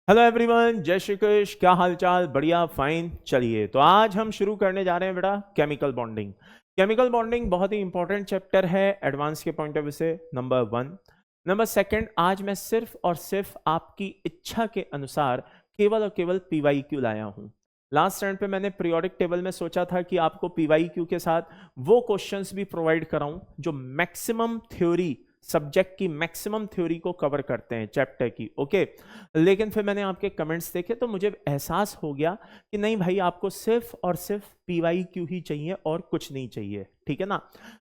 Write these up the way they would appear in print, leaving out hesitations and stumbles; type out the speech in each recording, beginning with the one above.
Hello everyone, जय श्री कृष्ण। क्या हाल चाल? बढ़िया, फाइन। चलिए, तो आज हम शुरू करने जा रहे हैं बेटा केमिकल बॉन्डिंग। केमिकल बॉन्डिंग बहुत ही इंपॉर्टेंट चैप्टर है एडवांस के पॉइंट ऑफ व्यू से, नंबर वन। नंबर सेकंड, आज मैं सिर्फ और सिर्फ आपकी इच्छा के अनुसार केवल और केवल पीवाईक्यू लाया हूं। लास्ट टाइम पे मैंने पीरियोडिक टेबल में सोचा था कि आपको पीवाईक्यू के साथ वो क्वेश्चंस भी प्रोवाइड कराऊं जो मैक्सिमम थ्योरी, सब्जेक्ट की मैक्सिमम थ्योरी को कवर करते हैं चैप्टर की। ओके, लेकिन फिर मैंने आपके कमेंट्स देखे तो मुझे एहसास हो गया कि नहीं भाई, आपको सिर्फ और सिर्फ पीवाईक्यू ही चाहिए और कुछ नहीं चाहिए, ठीक है ना।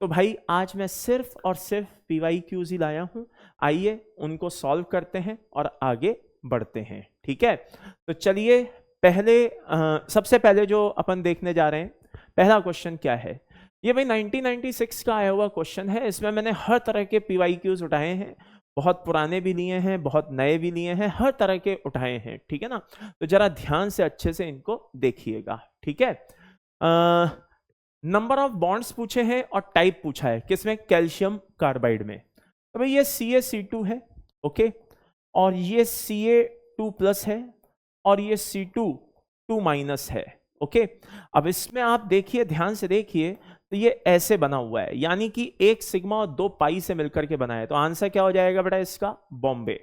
तो भाई आज मैं सिर्फ और सिर्फ पीवाईक्यूज ही लाया हूं। आइए उनको सॉल्व करते हैं और आगे बढ़ते हैं, ठीक है। तो चलिए, सबसे पहले जो अपन देखने जा रहे हैं, पहला क्वेश्चन क्या है। ये भाई 1996 का आया हुआ क्वेश्चन है। इसमें मैंने हर तरह के पीवाईक्यूज उठाए हैं, बहुत पुराने भी लिए हैं, बहुत नए भी लिए हैं, हर तरह के उठाए हैं, ठीक है ना। तो जरा ध्यान से अच्छे से इनको देखिएगा, ठीक है। नंबर ऑफ बॉन्ड्स पूछे हैं और टाइप पूछा है, किसमें? कैल्शियम कार्बाइड में। तो भाई ये CaC2 है, ओके, और ये Ca2+ है, और ये C2 2- है, ओके। अब इसमें आप देखिए, ध्यान से देखिए, तो ये ऐसे बना हुआ है, यानी कि 1 सिग्मा और 2 पाई से मिलकर के बना है। तो आंसर क्या हो जाएगा बेटा इसका? बॉम्बे।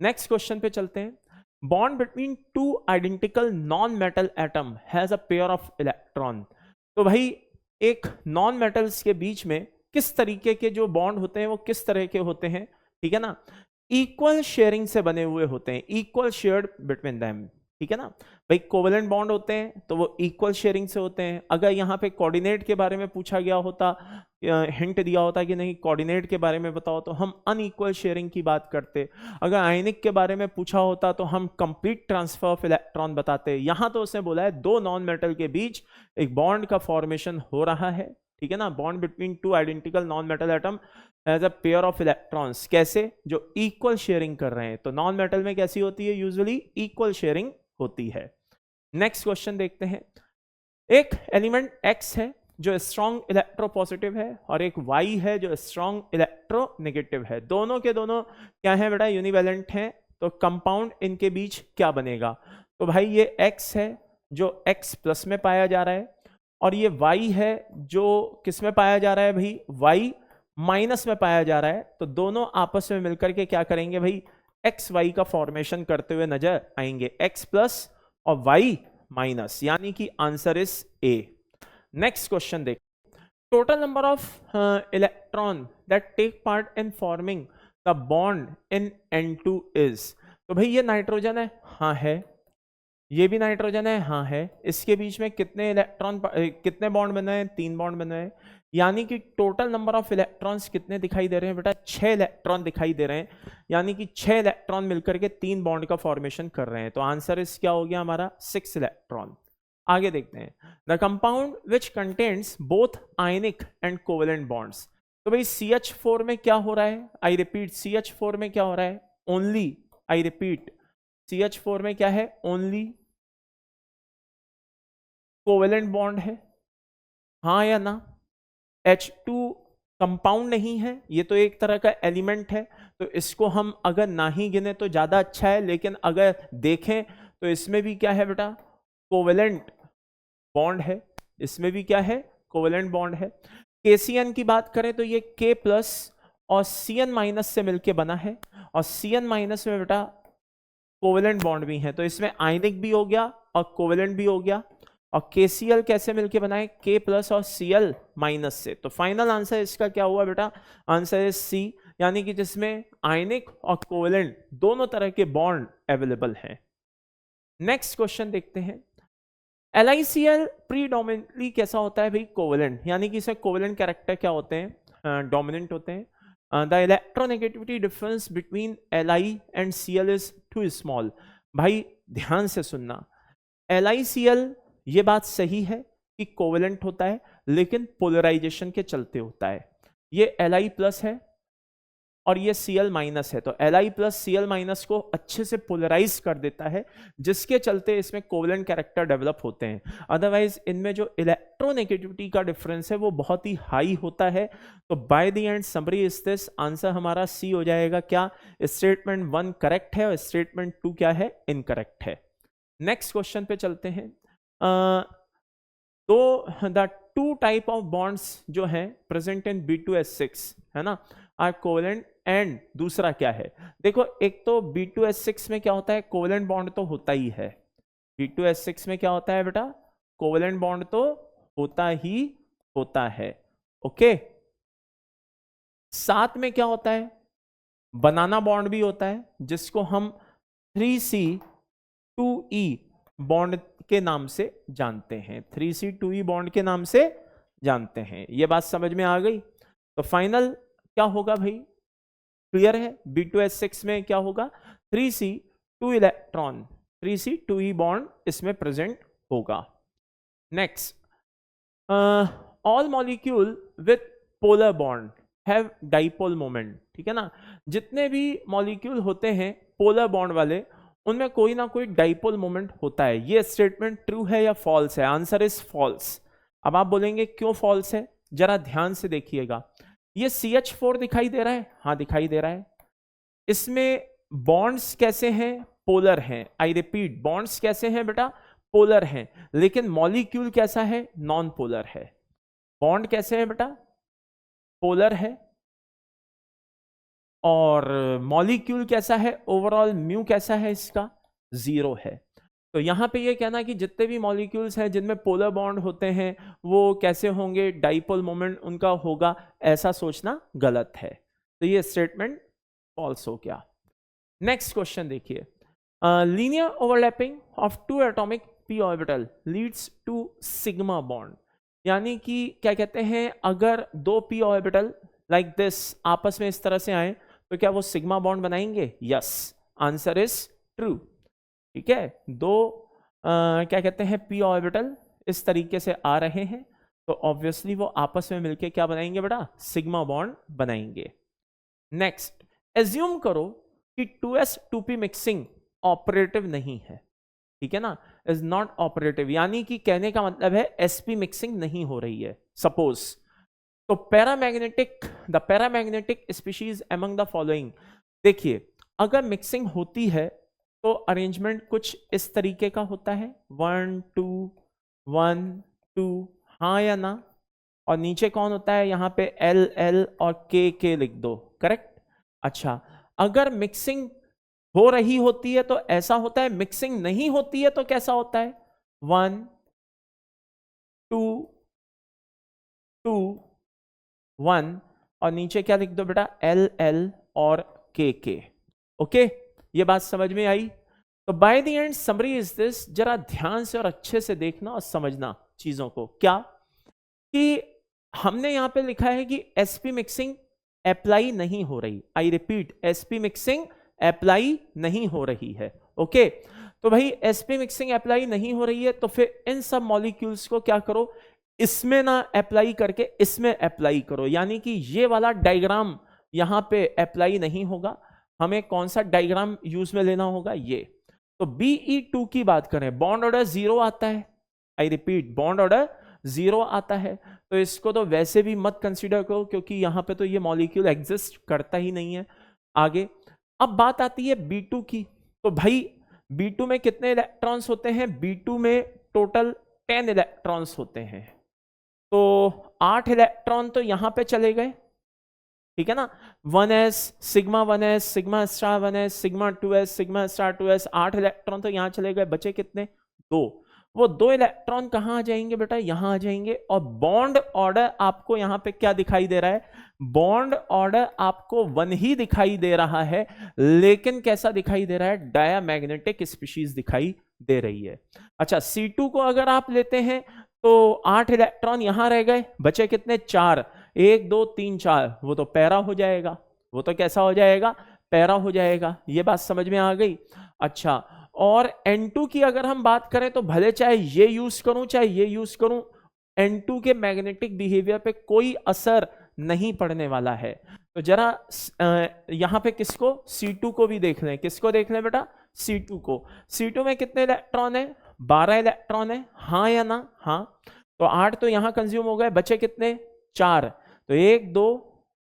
नेक्स्ट क्वेश्चन पे चलते हैं। Bond between two identical non metal atom has a pair of electron. तो भाई एक नॉन मेटल्स के बीच में किस तरीके के जो बॉन्ड होते हैं वो किस तरह के होते हैं, ठीक है ना। इक्वल शेयरिंग से बने हुए होते हैं, इक्वल शेयर्ड बिटवीन देम, ठीक है ना। भाई कोवेलेंट बॉन्ड होते हैं तो वो इक्वल शेयरिंग से होते हैं। अगर यहाँ पे कोऑर्डिनेट के बारे में पूछा गया होता, हिंट दिया होता कि नहीं कोऑर्डिनेट के बारे में बताओ, तो हम अनइक्वल शेयरिंग की बात करते। अगर आयनिक के बारे में पूछा होता तो हम कंप्लीट ट्रांसफर ऑफ इलेक्ट्रॉन बताते। यहां तो उसने बोला है दो नॉन मेटल के बीच एक बॉन्ड का फॉर्मेशन हो रहा है, ठीक है ना। Bond between two identical non metal atom as a pair of electrons, कैसे? जो इक्वल शेयरिंग कर रहे हैं। तो नॉन मेटल में कैसी होती है? यूजुअली इक्वल शेयरिंग होती है। नेक्स्ट क्वेश्चन देखते हैं। एक एलिमेंट X है जो स्ट्रॉन्ग इलेक्ट्रोपॉजिटिव है, और एक Y है जो स्ट्रॉन्ग इलेक्ट्रोनेगेटिव है। दोनों के दोनों क्या है बेटा? यूनिवेलेंट हैं। तो कंपाउंड इनके बीच क्या बनेगा? तो भाई ये X है जो X+ में पाया जा रहा है, और ये Y है जो किस में पाया जा रहा है भाई? Y- में पाया जा रहा है। तो दोनों आपस में मिलकर के क्या करेंगे भाई? XY का फॉर्मेशन करते हुए नजर आएंगे, X+ और Y-, यानी कि answer is a. Next question देख। Total number of electron that take part in forming the bond in N2 is. तो भाई ये नाइट्रोजन है, हाँ है। ये भी नाइट्रोजन है, हाँ है। इसके बीच में कितने कितने बॉन्ड बने हैं? 3 बॉन्ड बने हैं। यानी कि टोटल नंबर ऑफ इलेक्ट्रॉन्स कितने दिखाई दे रहे हैं बेटा? 6 इलेक्ट्रॉन दिखाई दे रहे हैं। यानी कि 6 इलेक्ट्रॉन मिलकर के 3 बॉन्ड का फॉर्मेशन कर रहे हैं। तो आंसर इस क्या हो गया हमारा? 6 इलेक्ट्रॉन। आगे देखते हैं। The compound which contains both ionic and covalent bonds. तो भाई CH4 में क्या हो रहा है? आई रिपीट, CH4 में क्या हो रहा है? ओनली, आई रिपीट, CH4 में क्या है? ओनली कोवेलेंट बॉन्ड है, हाँ या ना? H2 कंपाउंड नहीं है, ये तो एक तरह का एलिमेंट है। तो इसको हम अगर ना ही गिने तो ज्यादा अच्छा है, लेकिन अगर देखें तो इसमें भी क्या है बेटा? कोवेलेंट बॉन्ड है। इसमें भी क्या है? कोवेलेंट बॉन्ड है। KCN की बात करें तो ये K+ और CN- से मिलके बना है, और CN- में बेटा कोवेलेंट बॉन्ड भी है। तो इसमें आयनिक भी हो गया और कोवेलेंट भी हो गया। और KCl कैसे मिलके बनाए? K+ और Cl- से। तो फाइनल आंसर इसका क्या हुआ बेटा? आंसर इज C, यानी कि जिसमें आयनिक और कोवेलेंट दोनों तरह के बॉन्ड अवेलेबल हैं। नेक्स्ट क्वेश्चन देखते हैं। LiCl प्रीडोमिनेटली कैसा होता है भाई? कोवेलेंट, यानी कि इसमें कोवेलेंट कैरेक्टर क्या होते हैं? डोमिनेंट होते हैं। The electronegativity difference between Li and Cl is too small. भाई ध्यान से सुनना, LiCl ये बात सही है कि कोवेलेंट होता है, लेकिन पोलराइजेशन के चलते होता है। ये Li+ है, और ये Cl माइनस है, तो Li प्लस Cl माइनस को अच्छे से पोलराइज कर देता है, जिसके चलते इसमें कोवेलेंट कैरेक्टर डेवलप होते हैं। अदरवाइज इनमें जो इलेक्ट्रोनेगेटिविटी का डिफरेंस है वो बहुत ही हाई होता है। तो by the end summary is this, answer हमारा सी हो जाएगा। क्या स्टेटमेंट 1 करेक्ट है और स्टेटमेंट 2 क्या है, इनकरेक्ट है। नेक्स्ट क्वेश्चन पे चलते हैं। तो the two type of bonds जो हैं प्रेजेंट इन B2S6 है ना, आर कोवेलेंट, एंड दूसरा क्या है, देखो एक तो B2S6 में क्या होता है, कोवेलेंट बॉन्ड तो होता ही है। B2S6 में क्या होता है बेटा, कोवेलेंट बॉन्ड तो होता ही होता है। ओके, साथ में क्या होता है, बनाना बॉन्ड भी होता है, जिसको हम 3C2E बॉन्ड के नाम से जानते हैं, 3C2E बॉन्ड के नाम से जानते हैं। ये बात समझ में आ गई। तो फाइनल क्या होगा भाई, क्लियर है, B2S6 में क्या होगा, 3C2 इलेक्ट्रॉन, 3C2E बॉन्ड इसमें प्रेजेंट होगा। Next, all molecule with polar bond have dipole moment, ठीक है ना, जितने भी मॉलिक्यूल होते हैं पोलर बॉन्ड वाले, उनमें कोई ना कोई डाइपोल मोमेंट होता है। ये स्टेटमेंट ट्रू है या फॉल्स है, आंसर इज फॉल्स। अब आप बोलेंगे क्यों फॉल्स है, जरा ध्यान से देखिएगा। ये CH4 दिखाई दे रहा है, हाँ दिखाई दे रहा है, इसमें बॉन्ड्स कैसे हैं, पोलर हैं। आई रिपीट, बॉन्ड्स कैसे हैं बेटा, पोलर हैं, लेकिन मॉलिक्यूल कैसा है, नॉन पोलर है। बॉन्ड कैसे है बेटा, पोलर है, और मॉलिक्यूल कैसा है, ओवरऑल म्यू कैसा है इसका, 0 है। तो यहां पे ये कहना कि जितने भी मॉलिक्यूल्स हैं जिनमें पोलर बॉन्ड होते हैं वो कैसे होंगे, डाइपोल मोमेंट उनका होगा, ऐसा सोचना गलत है। तो ये स्टेटमेंट फॉल्स हो गया। नेक्स्ट क्वेश्चन देखिए, linear overlapping of 2 atomic p orbital leads to sigma bond, यानी कि क्या कहते हैं, अगर 2 p ऑर्बिटल लाइक दिस आपस में इस तरह से आए तो क्या वो सिग्मा बॉन्ड बनाएंगे, यस, आंसर इज ट्रू। ठीक है, दो क्या कहते हैं p ऑर्बिटल इस तरीके से आ रहे हैं तो ऑब्वियसली वो आपस में मिलके क्या बनाएंगे बेटा, सिग्मा बॉन्ड बनाएंगे। नेक्स्ट, एज्यूम करो कि 2s2p मिक्सिंग ऑपरेटिव नहीं है, ठीक है ना, इज नॉट ऑपरेटिव, यानी कि कहने का मतलब है sp मिक्सिंग नहीं हो रही है। सपोज तो the paramagnetic species among the following, देखिए अगर मिक्सिंग होती है तो अरेंजमेंट कुछ इस तरीके का होता है, 1 2 1 2, हाँ या ना, और नीचे कौन होता है, यहां पे L L और K लिख दो, करेक्ट। अच्छा, अगर मिक्सिंग हो रही होती है तो ऐसा होता है, मिक्सिंग नहीं होती है तो कैसा होता है, 1 2 2 1, और नीचे क्या लिख दो बेटा, L L और K। ओके, ये बात समझ में आई। तो by the end summary is this, जरा ध्यान से और अच्छे से देखना और समझना चीजों को, क्या कि हमने यहां पे लिखा है कि sp मिक्सिंग अप्लाई नहीं हो रही। I repeat, sp mixing apply नहीं हो रही है। ओके, तो भाई sp मिक्सिंग अप्लाई नहीं हो रही है तो फिर इन सब मॉलिक्यूल्स को क्या करो, इसमें ना अप्लाई करके इसमें अप्लाई करो, यानी कि ये वाला डायग्राम यहां पे अप्लाई नहीं होगा। हमें कौन सा डायग्राम यूज में लेना होगा, ये। तो Be2 की बात करें, बॉन्ड ऑर्डर 0 आता है। आई रिपीट, बॉन्ड ऑर्डर 0 आता है, तो इसको तो वैसे भी मत कंसीडर करो क्योंकि यहां पे तो ये मॉलिक्यूल एग्जिस्ट करता ही नहीं है। आगे अब बात आती है B2 की, तो भाई B2 में कितने इलेक्ट्रॉन्स होते हैं, B2 में टोटल 10 इलेक्ट्रॉन्स होते हैं, तो 8 इलेक्ट्रॉन तो यहां पे चले गए, ठीक है ना, 1s sigma 1s sigma star 1s sigma 2s sigma star 2s, 8 electron तो यहां चले गए, बचे कितने, 2। वो 2 इलेक्ट्रॉन कहां आ जाएंगे बेटा, यहां आ जाएंगे, और बॉन्ड ऑर्डर आपको यहां पे क्या दिखाई दे रहा है, बॉन्ड ऑर्डर आपको 1 ही दिखाई दे रहा है, लेकिन कैसा दिखाई दे रहा है, डायमैग्नेटिक स्पीशीज दिखाई दे रही है। अच्छा, C2 को अगर आप लेते हैं तो 8 इलेक्ट्रॉन यहां रह गए, बचे कितने, 4, 1 2 3 4, वो तो पैरा हो जाएगा, वो तो कैसा हो जाएगा, पैरा हो जाएगा। ये बात समझ में आ गई। अच्छा, और N2 की अगर हम बात करें तो भले चाहे ये यूज करूं चाहे ये यूज करूं, N2 के मैग्नेटिक बिहेवियर पे कोई असर नहीं पड़ने वाला है। तो जरा यहाँ पे किसको, C2 को भी देख लें। किसको देख लें बेटा, C2 को। C2 में कितने इलेक्ट्रॉन है, 12 इलेक्ट्रॉन है, हाँ या ना, हाँ। तो 8 तो यहाँ कंज्यूम हो गए, बचे कितने, 4। तो 1 2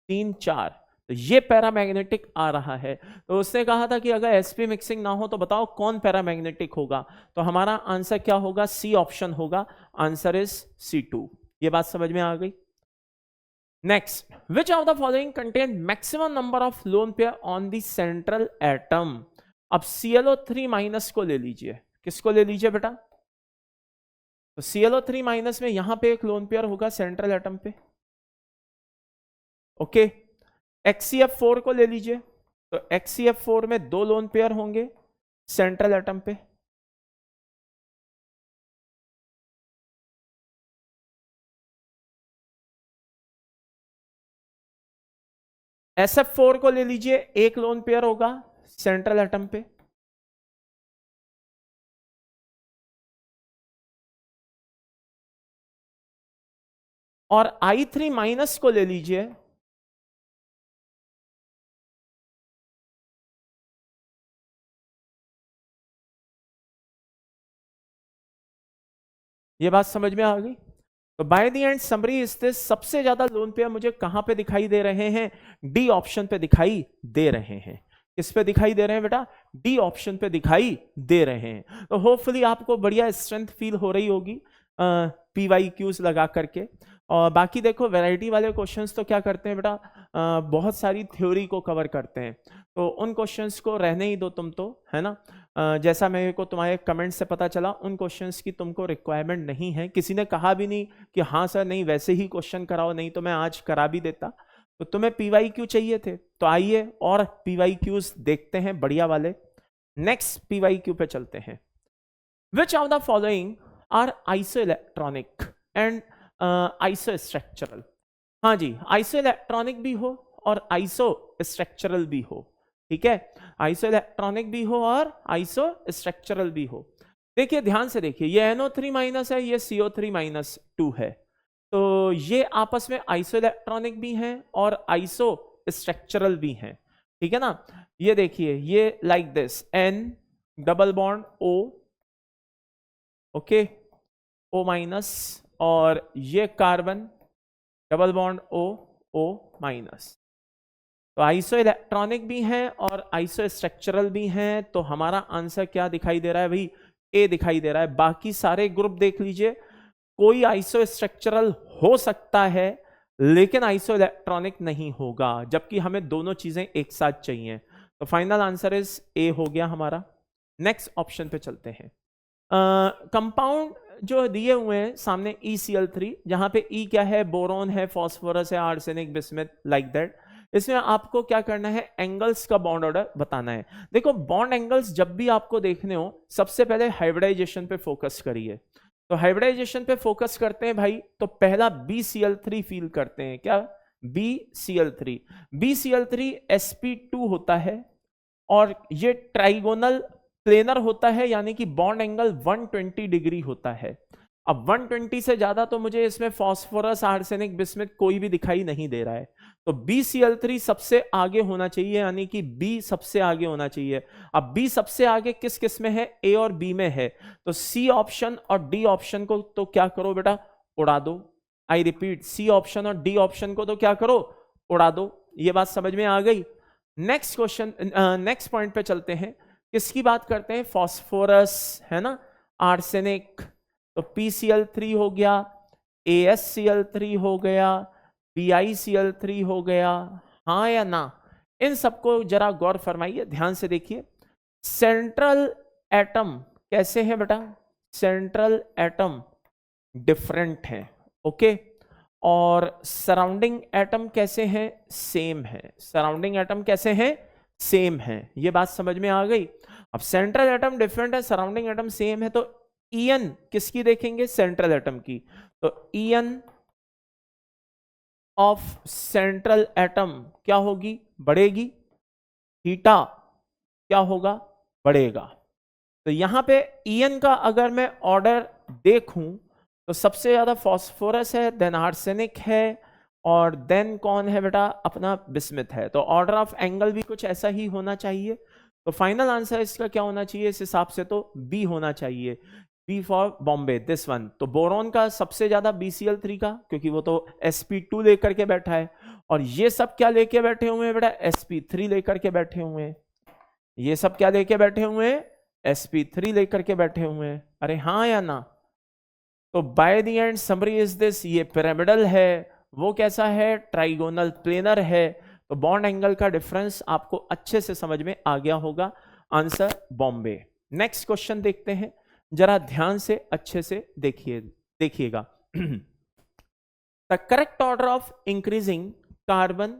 3 4, तो ये पैरामैग्नेटिक आ रहा है। तो उसने कहा था कि अगर sp मिक्सिंग ना हो तो बताओ कौन पैरामैग्नेटिक होगा। तो हमारा आंसर क्या होगा, सी ऑप्शन होगा, आंसर इज C2। ये बात समझ में आ गई। Next, which of the following contain maximum number of lone pair on the central atom. अब ClO3 माइनस को ले लीजिए। किसको ले लीजिए बेटा, तो ClO3 माइनस में यहां पे एक लोन पेयर होगा सेंट्रल एटम पे, ओके। HCF4 को ले लीजिए, तो HCF4 में 2 लोन पेयर होंगे सेंट्रल एटम पे। SF4 को ले लीजिए, 1 लोन पेयर होगा सेंट्रल एटम पे। और I3 माइनस को ले लीजिए, ये बात समझ में आ गई। तो by the end summary is this, सबसे ज्यादा लोन पेयर मुझे कहां पे दिखाई दे रहे हैं, डी ऑप्शन पे दिखाई दे रहे हैं। किस पे दिखाई दे रहे हैं बेटा, डी ऑप्शन पे दिखाई दे रहे हैं। तो होपफुली आपको बढ़िया स्ट्रेंथ फील हो रही होगी PYQs लगा करके। और बाकी देखो वैरायटी वाले क्वेश्चंस तो क्या करते हैं बेटा, बहुत सारी थ्योरी को कवर करते हैं, तो उन क्वेश्चंस को रहने ही दो तुम तो, है ना। जैसा मेरे को तुम्हारे कमेंट से पता चला, उन क्वेश्चंस की तुमको रिक्वायरमेंट नहीं है। किसी ने कहा भी नहीं कि हाँ सर नहीं वैसे ही क्वेश्चन कराओ, नहीं तो मैं आज करा भी देता। तो तुम्हें PYQ चाहिए थे, तो आइए और PYQs देखते हैं बढ़िया वाले। नेक्स्ट PYQ पे चलते हैं। Which of the following are iso electronic and iso structural. हाँ जी, आइसो इलेक्ट्रॉनिक भी हो और आइसो स्ट्रक्चरल भी हो, ठीक है। आइसो इलेक्ट्रॉनिक भी हो और आइसो स्ट्रक्चरल भी हो। देखिए ध्यान से देखिए, ये NO3 माइनस है, ये CO3 माइनस 2 है। तो ये आपस में आइसो इलेक्ट्रॉनिक भी हैं और आइसो स्ट्रक्चरल भी हैं, ठीक है ना। ये देखिए, ये like this, N double bond O, okay, O minus, और ये carbon double bond O, O minus. तो आइसो इलेक्ट्रॉनिक भी हैं और आइसो स्ट्रक्चरल भी हैं। तो हमारा आंसर क्या दिखाई दे रहा है भाई, ए दिखाई दे रहा है। बाकी सारे ग्रुप देख लीजिए, कोई आइसो स्ट्रक्चरल हो सकता है लेकिन आइसो इलेक्ट्रॉनिक नहीं होगा, जबकि हमें दोनों चीजें एक साथ चाहिए। तो फाइनल आंसर इज ए हो गया हमारा। नेक्स्ट ऑप्शन पे चलते हैं। कंपाउंड जो दिए हुए हैं सामने ECl3, जहां पे E क्या है, बोरोन है, फास्फोरस है, आर्सेनिक, बिस्मथ, लाइक दैट। इसमें आपको क्या करना है, एंगल्स का बॉन्ड ऑर्डर बताना है। देखो बॉन्ड एंगल्स जब भी आपको देखने हो, सबसे पहले हाइब्रिडाइजेशन पे फोकस करिए। तो हाइब्रिडाइजेशन पे फोकस करते हैं भाई, तो पहला BCl3 फील करते हैं। क्या, BCl3। BCl3 sp2 होता है और ये ट्राइगोनल प्लेनर होता है, यानी कि बॉन्ड एंगल 120 डिग्री होता है। अब 120 से ज्यादा तो मुझे इसमें फास्फोरस, आर्सेनिक, बिस्मथ कोई भी दिखाई नहीं दे रहा है। तो BCl3 सबसे आगे होना चाहिए, यानी कि B सबसे आगे होना चाहिए। अब B सबसे आगे किस किस में है, A और B में है। तो C ऑप्शन और D ऑप्शन को तो क्या करो बेटा, उड़ा दो। आई रिपीट, C ऑप्शन और D ऑप्शन को तो क्या करो, उड़ा दो। ये बात समझ में आ गई। नेक्स्ट क्वेश्चन, नेक्स्ट पॉइंट पे चलते हैं। किसकी बात करते हैं, फास्फोरस, है ना, आर्सेनिक। तो PCl3 हो गया, AsCl3 हो गया, BiCl3 हो गया, हाँ या ना। इन सबको जरा गौर फरमाइए, ध्यान से देखिए। सेंट्रल एटम कैसे है बेटा, सेंट्रल एटम डिफरेंट है, ओके। और सराउंडिंग एटम कैसे हैं, सेम है। सराउंडिंग एटम कैसे हैं, सेम है। ये बात समझ में आ गई। अब सेंट्रल एटम डिफरेंट है, सराउंडिंग एटम सेम है, तो EN किसकी देखेंगे, सेंट्रल एटम की। तो EN ऑफ सेंट्रल एटम क्या होगी, बढ़ेगी। थीटा क्या होगा, बढ़ेगा। तो यहां पे EN का अगर मैं ऑर्डर देखूं तो सबसे ज्यादा फास्फोरस है, देन आर्सेनिक है, और देन कौन है बेटा, अपना बिस्मिथ है। तो ऑर्डर ऑफ एंगल भी कुछ ऐसा ही होना चाहिए। तो फाइनल आंसर इसका क्या होना चाहिए इस हिसाब से, तो बी होना चाहिए, B for Bombay, this one. तो बोरॉन का सबसे ज्यादा BCl3 का, क्योंकि वो तो sp2 लेकर के बैठा है, और ये सब क्या लेके बैठे हुए हैं बेटा, sp3 लेकर के बैठे हुए हैं। ये सब क्या लेके बैठे हुए हैं, sp3 लेकर के बैठे हुए हैं। अरे हाँ या ना। तो by the end summary is this, ये पिरामिडल है, वो कैसा है, ट्राइगोनल प्लेनर है। तो बॉन्ड एंगल का डिफरेंस आपको अच्छे से समझ में आ गया होगा। आंसर बॉम्बे। नेक्स्ट क्वेश्चन देखते हैं, जरा ध्यान से अच्छे से देखिएगा। The correct order of increasing carbon,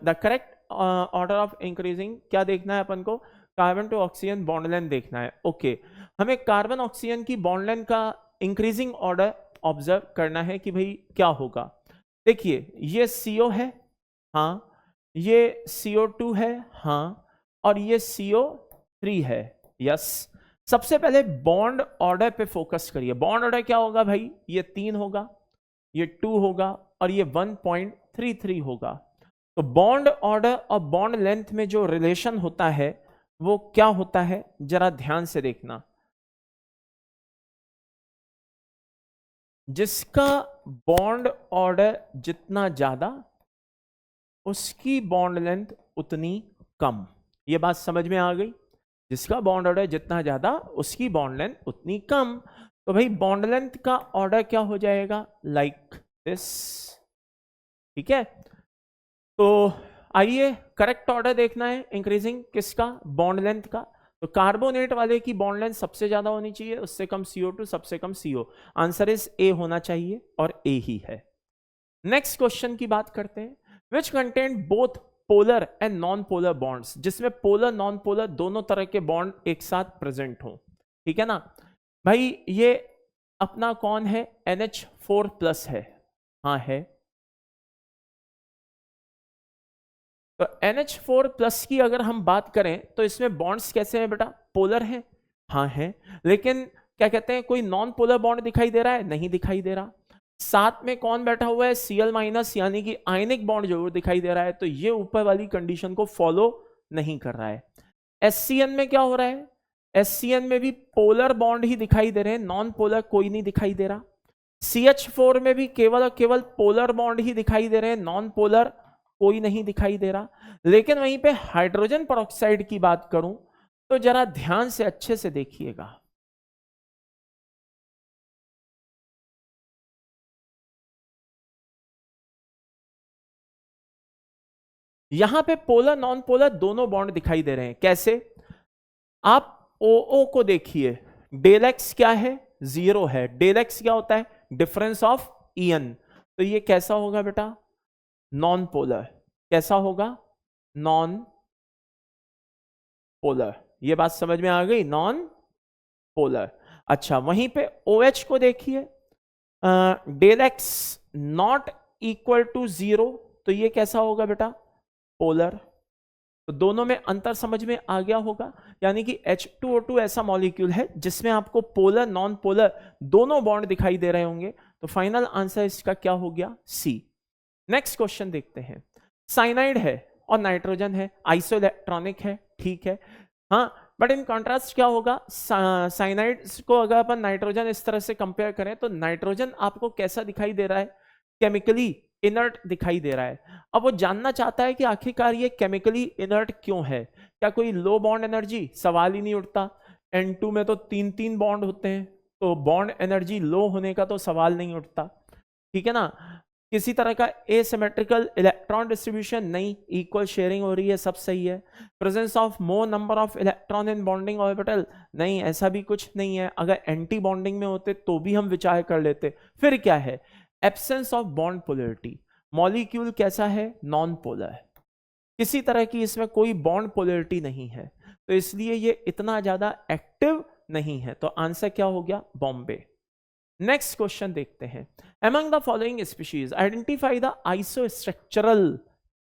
the correct order of increasing क्या देखना है अपन को, carbon to oxygen bond length देखना है। ओके हमें कार्बन ऑक्सीजन की बॉन्ड लेंथ का इंक्रीजिंग ऑर्डर ऑब्जर्व करना है कि भाई क्या होगा। देखिए ये CO है, हाँ, ये CO2 है, हाँ, और ये CO3 है, यस। सबसे पहले बॉन्ड ऑर्डर पे फोकस करिए। बॉन्ड ऑर्डर क्या होगा भाई, ये 3 होगा, ये 2 होगा, और ये 1.33 होगा। तो बॉन्ड ऑर्डर और बॉन्ड लेंथ में जो रिलेशन होता है वो क्या होता है, जरा ध्यान से देखना। जिसका बॉन्ड ऑर्डर जितना ज्यादा उसकी बॉन्ड लेंथ उतनी कम। ये बात समझ में आ गई, जिसका बॉन्ड ऑर्डर जितना ज्यादा उसकी बॉन्ड लेंथ उतनी कम। तो भाई बॉन्ड लेंथ का ऑर्डर क्या हो जाएगा, लाइक दिस, ठीक है। तो आइए करेक्ट ऑर्डर देखना है इंक्रीजिंग किसका, बॉन्ड लेंथ का। तो कार्बोनेट वाले की बॉन्ड लेंथ सबसे ज्यादा होनी चाहिए, उससे कम CO2, सबसे कम CO। आंसर इज ए होना चाहिए, और ए ही है। नेक्स्ट क्वेश्चन की बात करते हैं, which content both polar and non polar bonds, जिसमें पोलर नॉन पोलर दोनों तरह के बॉन्ड एक साथ प्रेजेंट हो, ठीक है ना भाई। ये अपना कौन है, NH4+ है, हाँ है। तो NH4+ की अगर हम बात करें तो इसमें बॉन्ड्स कैसे हैं बेटा, पोलर हैं, हाँ है। लेकिन क्या कहते हैं, कोई नॉन पोलर बॉन्ड दिखाई दे रहा है, नहीं दिखाई दे रहा। साथ में कौन बैठा हुआ है, Cl- यानी कि आयनिक बॉन्ड जरूर दिखाई दे रहा है। तो ये ऊपर वाली कंडीशन को फॉलो नहीं कर रहा है। SCN में क्या हो रहा है, SCN में भी पोलर बॉन्ड ही दिखाई दे रहे हैं, नॉन पोलर कोई नहीं दिखाई दे रहा। CH4 में भी केवल और केवल पोलर बॉन्ड ही दिखाई दे रहे हैं, नॉन पोलर कोई नहीं दिखाई दे रहा। लेकिन वहीं पे हाइड्रोजन पेरोक्साइड की बात करूं तो जरा ध्यान से अच्छे से देखिएगा। यहां पे पोलर नॉन पोलर दोनों बॉन्ड दिखाई दे रहे हैं। कैसे, आप OO को देखिए, डेल एक्स क्या है, 0 है। डेल एक्स क्या होता है, डिफरेंस ऑफ ईएन। तो ये कैसा होगा बेटा, नॉन पोलर। कैसा होगा, नॉन पोलर। ये बात समझ में आ गई, नॉन पोलर। अच्छा वहीं पे OH को देखिए, del x not equal to 0, तो ये कैसा होगा बेटा, पोलर। तो दोनों में अंतर समझ में आ गया होगा। यानी कि H2O2 ऐसा मॉलिक्यूल है जिसमें आपको पोलर नॉन पोलर दोनों बॉन्ड दिखाई दे रहे होंगे। तो फाइनल आंसर इसका क्या हो गया, C। नेक्स्ट क्वेश्चन देखते हैं, साइनाइड है और नाइट्रोजन है, आइसोइलेक्ट्रॉनिक है, ठीक है, हाँ। बट इन कॉन्ट्रास्ट क्या होगा, साइनाइड को अगर अपन नाइट्रोजन इस तरह से कंपेयर करें तो नाइट्रोजन आपको कैसा दिखाई दे रहा है, केमिकली इनर्ट दिखाई दे रहा है। अब वो जानना चाहता है कि आखिरकार ये केमिकली इनर्ट क्यों है, क्या कोई लो बॉन्ड एनर्जी, सवाल ही नहीं उठता। N2 में तो 3 बॉन्ड होते हैं, तो बॉन्ड एनर्जी लो होने का तो सवाल नहीं उठता, ठीक है ना। किसी तरह का एसिमेट्रिकल इलेक्ट्रॉन डिस्ट्रीब्यूशन नहीं, इक्वल शेयरिंग हो रही है, सब सही है। Presence of more number of electron in bonding orbital नहीं, ऐसा भी कुछ नहीं है। अगर एंटी बॉन्डिंग में होते तो भी हम विचार कर लेते। फिर क्या है, absence of bond polarity, molecule कैसा है, नॉन पोलर है, किसी तरह की इसमें कोई बॉन्ड पोलरिटी नहीं है, तो इसलिए ये इतना ज्यादा एक्टिव नहीं है। तो आंसर क्या हो गया, बॉम्बे। नेक्स्ट क्वेश्चन देखते हैं, among the following species identify the isostructural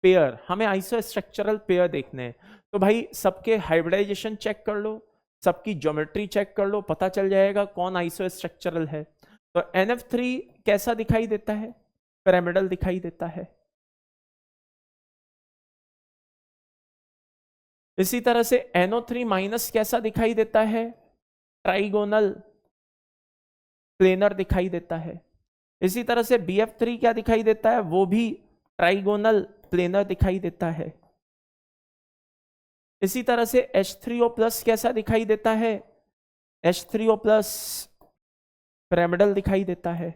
pair। हमें isostructural pair देखने हैं। तो भाई सबके हाइब्रिडाइजेशन चेक कर लो, सबकी ज्योमेट्री चेक कर लो, पता चल जाएगा कौन आइसोस्ट्रक्चरल है। तो NF3 कैसा दिखाई देता है, पिरामिडल दिखाई देता है। इसी तरह से NO3 माइनस कैसा दिखाई देता है? ट्राइगोनल प्लेनर दिखाई देता है। इसी तरह से BF3 क्या दिखाई देता है? वो भी ट्राइगोनल प्लेनर दिखाई देता है। इसी तरह से H3O प्लस कैसा दिखाई देता है? H3O प्लस पिरामिडल दिखाई देता है।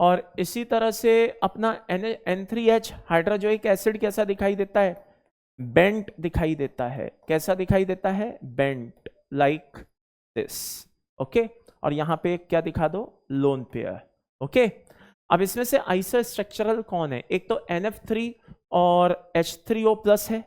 और इसी तरह से अपना N3H हाइड्रोजोइक एसिड कैसा दिखाई देता है? बेंट दिखाई देता है। कैसा दिखाई देता है? Bent, like this. ओके, और यहां पे क्या दिखा दो? Lone pair. ओके, अब इसमें से आइसो स्ट्रक्चरल कौन है? एक तो NF3 और H3O प्लस है,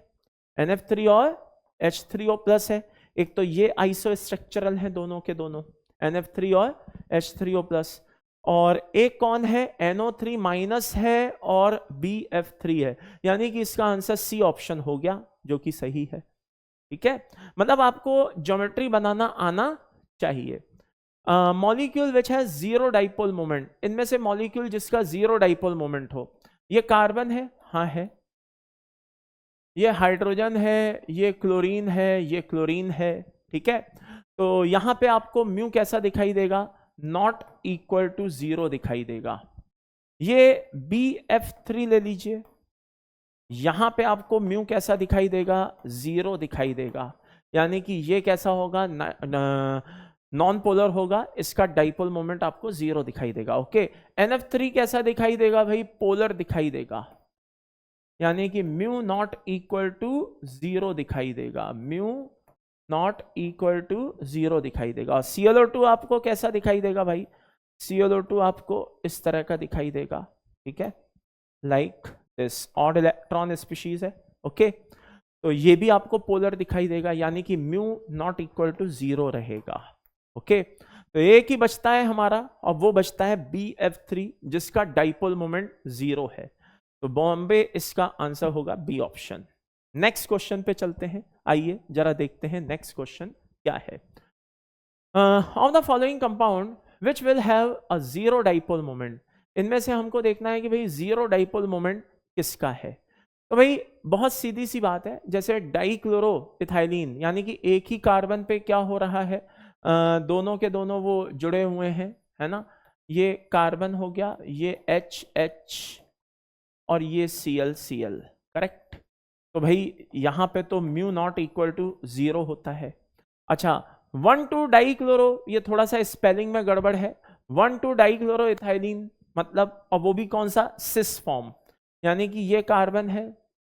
NF3 और H3O प्लस है। एक तो ये आइसो स्ट्रक्चरल है दोनों के दोनों, NF3 और H3O प्लस। और एक कौन है? NO3 माइनस है और BF3 है। यानी कि इसका आंसर सी ऑप्शन हो गया, जो कि सही है। ठीक है, मतलब आपको ज्योमेट्री बनाना आना चाहिए। Molecule which has zero dipole moment, इनमें से मॉलिक्यूल जिसका जीरो डाइपोल मोमेंट हो, ये कार्बन है, हाँ है। ये हाइड्रोजन है, ये क्लोरीन है, ये क्लोरीन है। ठीक है, तो यहां पे आपको म्यू कैसा दिखाई देगा? नॉट इक्वल टू 0 दिखाई देगा। ये BF3 ले लीजिए, यहां पे आपको म्यू कैसा दिखाई देगा? 0 दिखाई देगा। यानी कि ये कैसा होगा? नॉन पोलर होगा, इसका डाइपोल मोमेंट आपको 0 दिखाई देगा। ओके, NF3 कैसा दिखाई देगा भाई? पोलर दिखाई देगा। यानी कि म्यू नॉट इक्वल टू 0 दिखाई देगा, म्यू नॉट इक्वल टू 0 दिखाई देगा। और ClO2 आपको कैसा दिखाई देगा भाई? ClO2 आपको इस तरह का दिखाई देगा। ठीक है, like this, odd electron species है। ओके, तो ये भी आपको पोलर दिखाई देगा, यानी कि म्यू नॉट इक्वल टू 0 रहेगा। ओके, तो एक ही बचता है हमारा, और वो बचता है BF3 जिसका डाइपोल मोमेंट 0 है। तो बॉम्बे इसका आंसर होगा बी ऑप्शन। नेक्स्ट क्वेश्चन पे चलते हैं, आइए जरा देखते हैं नेक्स्ट क्वेश्चन क्या है। Of the following compound which will have a zero dipole moment, इनमें से हमको देखना है कि भाई जीरो डाइपोल मोमेंट किसका है। तो भाई बहुत सीधी सी बात है, जैसे डाइक्लोरो इथाइलिन, यानी कि एक ही कार्बन पे क्या हो रहा है, दोनों के दोनों वो जुड़े हुए हैं, है ना। ये कार्बन हो गया, ये HH और ये Cl, करेक्ट। तो भाई यहां पे तो म्यू नॉट इक्वल टू 0 होता है। अच्छा, 1,2 डाइक्लोरो, ये थोड़ा सा स्पेलिंग में गड़बड़ है। 1,2 डाइक्लोरो इथाइलिन मतलब, और वो भी कौन सा? सिस फॉर्म, यानी कि ये कार्बन है,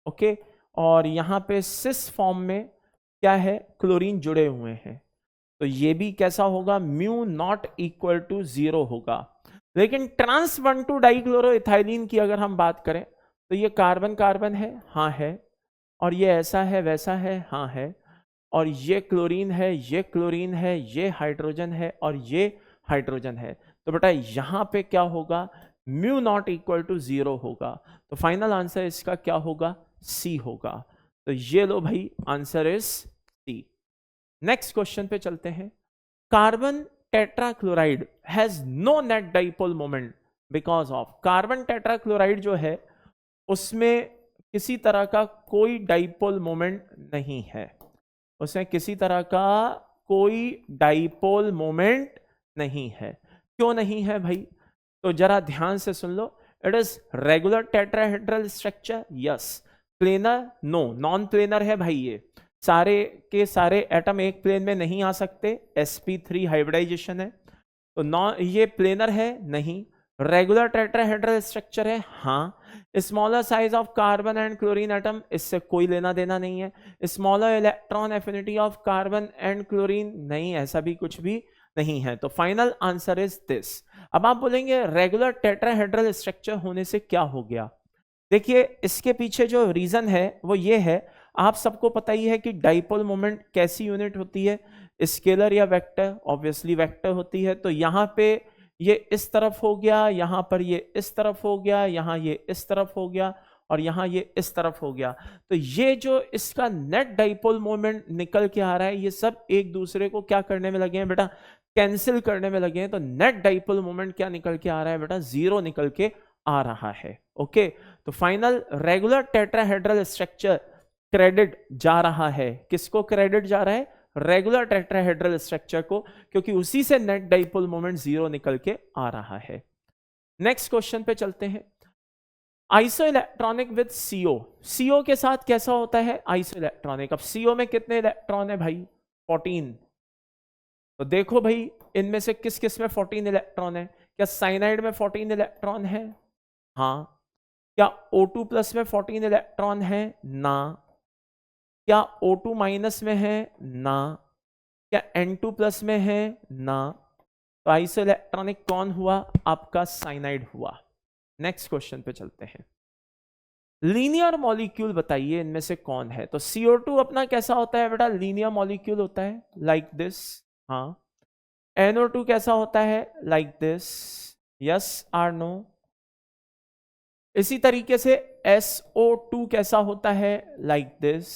ओके, और यहां पे सिस फॉर्म में क्या है? क्लोरीन जुड़े हुए हैं। तो ये भी कैसा होगा? म्यू नॉट इक्वल टू 0 होगा। लेकिन ट्रांस 1,2 डाइक्लोरो इथाइलिन की अगर हम बात करें, तो ये कार्बन कार्बन है, हाँ है, और ये ऐसा है वैसा है, हाँ है, और ये क्लोरीन है, ये क्लोरीन है, ये हाइड्रोजन है, और ये हाइड्रोजन है। तो बेटा यहां पे क्या होगा? म्यू नॉट इक्वल टू 0 होगा। तो फाइनल आंसर इसका क्या होगा? सी होगा। तो ये लो भाई, answer is C. Next question पे चलते हैं। Carbon tetrachloride has no net dipole moment because of, carbon tetrachloride जो है उसमें किसी तरह का कोई डाइपोल मोमेंट नहीं है, उसमें किसी तरह का कोई डाइपोल मोमेंट नहीं है। क्यों नहीं है भाई? तो जरा ध्यान से सुन लो। It is regular tetrahedral structure, yes. Planar, no, non planar है भाई। ये सारे के सारे एटम एक प्लेन में नहीं आ सकते, sp3 हाइब्रिडाइजेशन है। तो नॉन, ये प्लेनर है नहीं। रेगुलर टेट्राहेड्रल स्ट्रक्चर है, हाँ। Smaller size of carbon and chlorine atom, इससे कोई लेना देना नहीं है। Smaller electron affinity of carbon and chlorine, नहीं, ऐसा भी कुछ भी नहीं है। तो फाइनल आंसर इज दिस। अब आप बोलेंगे रेगुलर टेट्राहेड्रल स्ट्रक्चर होने से क्या हो गया? देखिए इसके पीछे जो रीजन है वो ये है, आप सबको पता ही है कि डाइपोल मोमेंट कैसी यूनिट होती है? स्केलर या वेक्टर? ऑब्वियसली वेक्टर होती है। तो यहां पे ये इस तरफ हो गया, यहां पर ये इस तरफ हो गया, यहां ये इस तरफ हो गया, और यहां ये इस तरफ हो गया। तो ये जो इसका नेट डाइपोल मोमेंट निकल के आ रहा है, ये सब एक दूसरे को क्या करने में लगे हैं बेटा? कैंसिल करने में लगे हैं, तो नेट डाइपोल मोमेंट क्या निकल के आ रहा है बेटा, 0 निकल के आ रहा है। ओके, तो final regular tetrahedral structure credit जा रहा है, किसको क्रेडिट जा रहा है, रेगुलर टेट्राहेड्रल स्ट्रक्चर को, क्योंकि उसी से नेट डाइपोल मोमेंट 0 निकल के आ रहा है। नेक्स्ट क्वेश्चन पे चलते हैं। Iso electronic with CO, CO के साथ कैसा होता है आइसो इलेक्ट्रॉनिक। अब सीओ में कितने इलेक्ट्रॉन है भाई, 14। तो देखो भाई इनमें से किस किस में 14 इलेक्ट्रॉन है, क्या साइनाइड में 14 इलेक्ट्रॉन है, हाँ। क्या O2 प्लस में 14 इलेक्ट्रॉन है, ना। क्या O2 माइनस में है, ना। क्या N2 प्लस में है, ना। तो आइसो इलेक्ट्रॉनिक कौन हुआ, आपका साइनाइड हुआ। नेक्स्ट क्वेश्चन पे चलते हैं। लीनियर मॉलिक्यूल बताइए इनमें से कौन है। तो CO2 अपना कैसा होता है बेटा, लीनियर मॉलिक्यूल होता है, लाइक दिस, हाँ। NO2 कैसा होता है, like this, yes or no. इसी तरीके से SO2 कैसा होता है, like this,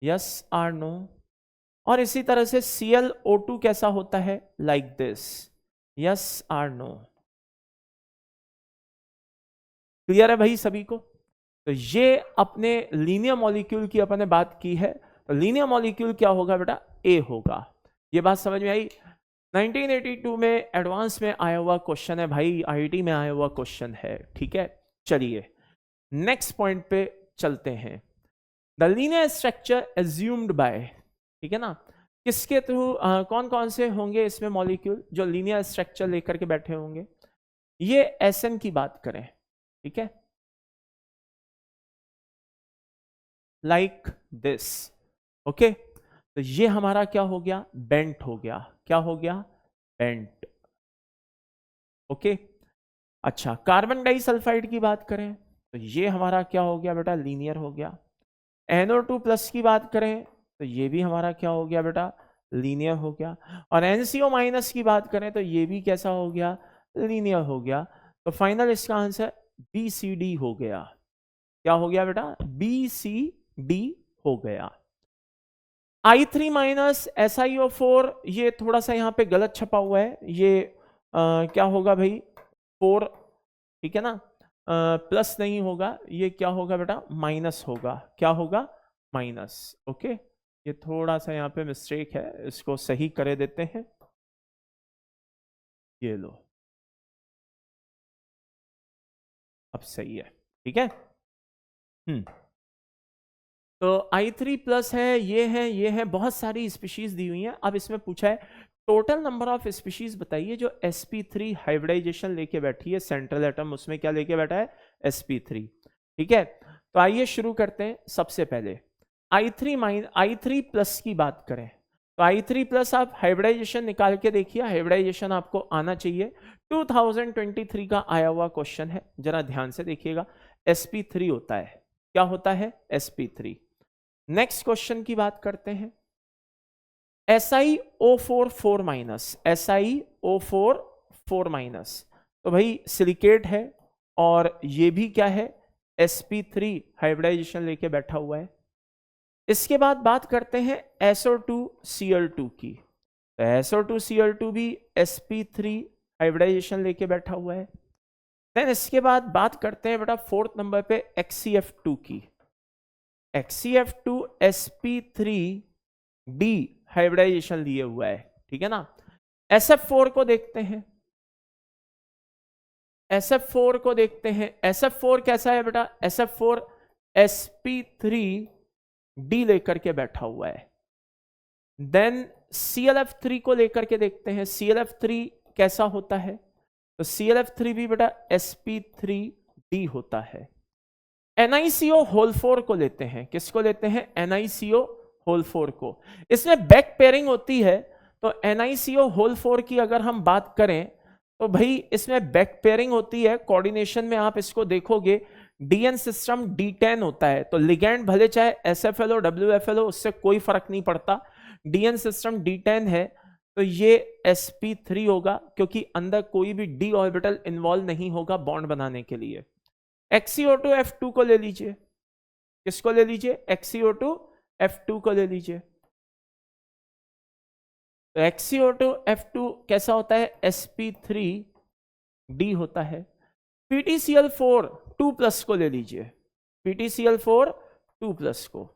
yes or no. और इसी तरह से ClO2 कैसा होता है, like this, yes or no. Clear है भाई सभी को। तो ये अपने लीनियर मॉलिक्यूल की अपन ने बात की है। तो लीनियर मॉलिक्यूल क्या होगा बेटा, ए होगा। ये बात समझ में आई। 1982 में एडवांस में आया हुआ क्वेश्चन है भाई, आईआईटी में आया हुआ क्वेश्चन है, ठीक है। चलिए नेक्स्ट पॉइंट पे चलते हैं। The linear structure assumed by, ठीक है ना, किसके थ्रू, कौन कौन से होंगे इसमें मॉलिक्यूल जो लीनियर स्ट्रक्चर लेकर के बैठे होंगे। ये SN की बात करें, ठीक है, लाइक दिस, ओके। तो ये हमारा क्या हो गया, बेंट हो गया, क्या हो गया, बेंट, ओके। अच्छा, कार्बन डाइसल्फाइड की बात करें तो ये हमारा क्या हो गया बेटा, लीनियर हो गया। NO2 प्लस की बात करें तो ये भी हमारा क्या हो गया बेटा, लीनियर हो गया। और NCO माइनस की बात करें तो ये भी कैसा हो गया, लीनियर हो गया। तो फाइनल इसका आंसर BCD हो गया। क्या हो गया बेटा, BCD हो गया। I3 माइनस SiO4, ये थोड़ा सा यहाँ पे गलत छपा हुआ है, ये क्या होगा भाई, 4, ठीक है ना, प्लस नहीं होगा, ये क्या होगा बेटा, माइनस होगा। क्या होगा, माइनस, ओके। ये थोड़ा सा यहाँ पे मिस्टेक है, इसको सही करे देते हैं। ये लो, अब सही है, ठीक है। तो I3 प्लस है, ये है, बहुत सारी स्पीशीज दी हुई हैं। अब इसमें पूछा है टोटल नंबर ऑफ स्पीशीज बताइए जो sp3 हाइब्रिडाइजेशन लेके बैठी है, सेंट्रल एटम उसमें क्या लेके बैठा है, sp3, ठीक है। तो आइए शुरू करते हैं। सबसे पहले I3 प्लस की बात करें तो I3 प्लस आप हाइब्रिडाइजेशन निकाल के देखिए, हाइब्रिडाइजेशन आपको आना चाहिए। 2023 का आया हुआ क्वेश्चन है, जरा ध्यान से देखिएगा। sp3 होता है, क्या होता है, sp3। नेक्स्ट क्वेश्चन की बात करते हैं। SiO4 4 माइनस, SiO4 4 माइनस, तो भाई सिलिकेट है और ये भी क्या है, sp3 हाइब्रिडाइजेशन लेके बैठा हुआ है। इसके बाद बात करते हैं SO2Cl2 की। तो SO2Cl2 भी sp3 हाइब्रिडाइजेशन लेके बैठा हुआ है। देन इसके बाद बात करते हैं बेटा 4th नंबर पे HCF2 की। HCF2 sp3d हाइब्रिडाइजेशन लिए हुआ है, ठीक है ना। SF4 को देखते हैं, SF4 को देखते हैं। SF4 कैसा है बेटा, SF4 sp3d लेकर के बैठा हुआ है। देन ClF3 को लेकर के देखते हैं, ClF3 कैसा होता है, तो ClF3 भी बेटा sp3d होता है। NiCO होल 4 को लेते हैं, किसको लेते हैं, NiCO होल 4 को। इसमें बैक पेयरिंग होती है, तो NiCO होल 4 की अगर हम बात करें तो भाई इसमें बैक पेयरिंग होती है। कोऑर्डिनेशन में आप इसको देखोगे, DN सिस्टम D10 होता है, तो लिगेंड भले चाहे SFL हो WFL हो, उससे कोई फर्क नहीं पड़ता। DN सिस्टम D10 है तो ये sp3 होगा, क्योंकि अंदर कोई भी d ऑर्बिटल इन्वॉल्व नहीं होगा बॉन्ड बनाने के लिए। XCO2F2 को ले लीजिए, किसको ले लीजिए, XCO2F2 को ले लीजिए। तो XeO2F2 कैसा होता है, sp3d होता है। PtCl4 2+ को ले लीजिए, PtCl4 2+ को।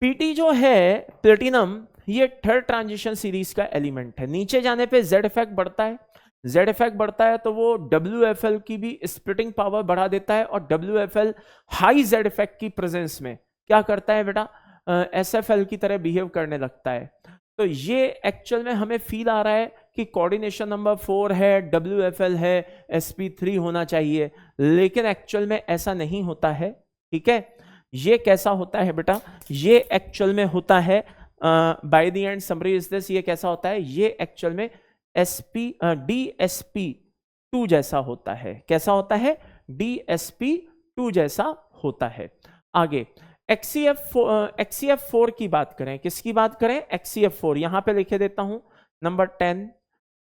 Pt जो है प्लेटिनम, ये थर्ड ट्रांजिशन सीरीज का एलिमेंट है। नीचे जाने पे Z इफेक्ट बढ़ता है, Z इफेक्ट बढ़ता है तो वो WFL की भी स्प्लिटिंग पावर बढ़ा देता है, और WFL हाई Z इफेक्ट की प्रेजेंस में क्या करता है बेटा, SFL की तरह बिहेव करने लगता है। तो ये एक्चुअल में हमें फील आ रहा है कि कोऑर्डिनेशन नंबर 4 है, WFL है, sp3 होना चाहिए, लेकिन एक्चुअल में ऐसा नहीं होता है। ठीक है, ये कैसा होता है बेटा, ये एक्चुअल में होता है by the end summary is this, ये कैसा होता है, ये एक्चुअल में DSP2 जैसा होता है। कैसा होता है, DSP2 जैसा होता है। आगे XeF4 की बात करें, किसकी बात करें, XeF4, यहां पे लिखे देता हूं नंबर 10।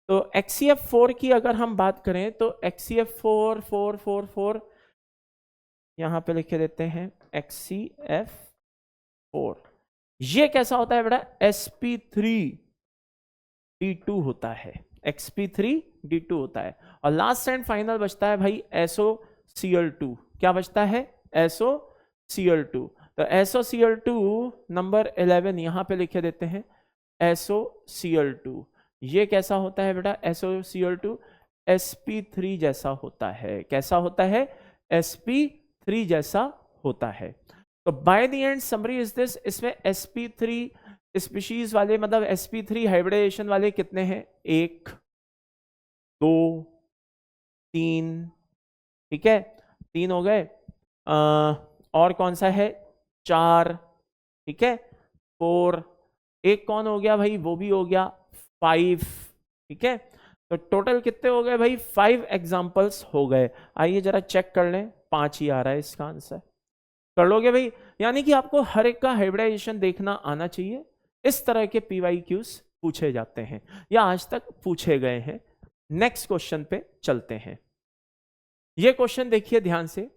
तो XeF4 की अगर हम बात करें तो XeF4 यहां पे लिखे देते हैं XeF4, ये कैसा होता है बेटा, sp3d2 होता है, sp3d2 होता है। और लास्ट एंड फाइनल बचता है भाई SOCl2। क्या बचता है, SOCl2। तो SOCl2 नंबर 11 यहां पे लिखे देते हैं SOCl2, ये कैसा होता है बेटा, SOCl2 sp3 जैसा होता है। कैसा होता है, sp3 जैसा होता है। तो by the end summary is this, इसमें sp3 स्पीशीज वाले, मतलब sp3 हाइब्रिडाइजेशन वाले कितने हैं, 1 2 3, ठीक है, 3 हो गए। और कौन सा है, 4, ठीक है, 4, एक कौन हो गया भाई, वो भी हो गया 5, ठीक है। तो टोटल कितने हो गए भाई, 5 एग्जाम्पल्स हो गए। आइए जरा चेक कर लें, 5 ही आ रहा है इसका आंसर, कर लोगे भाई। यानी कि आपको हर एक का हाइब्रिडाइजेशन देखना आना चाहिए। इस तरह के PYQs पूछे जाते हैं या आज तक पूछे गए हैं। नेक्स्ट क्वेश्चन पे चलते हैं। ये क्वेश्चन देखिए ध्यान से,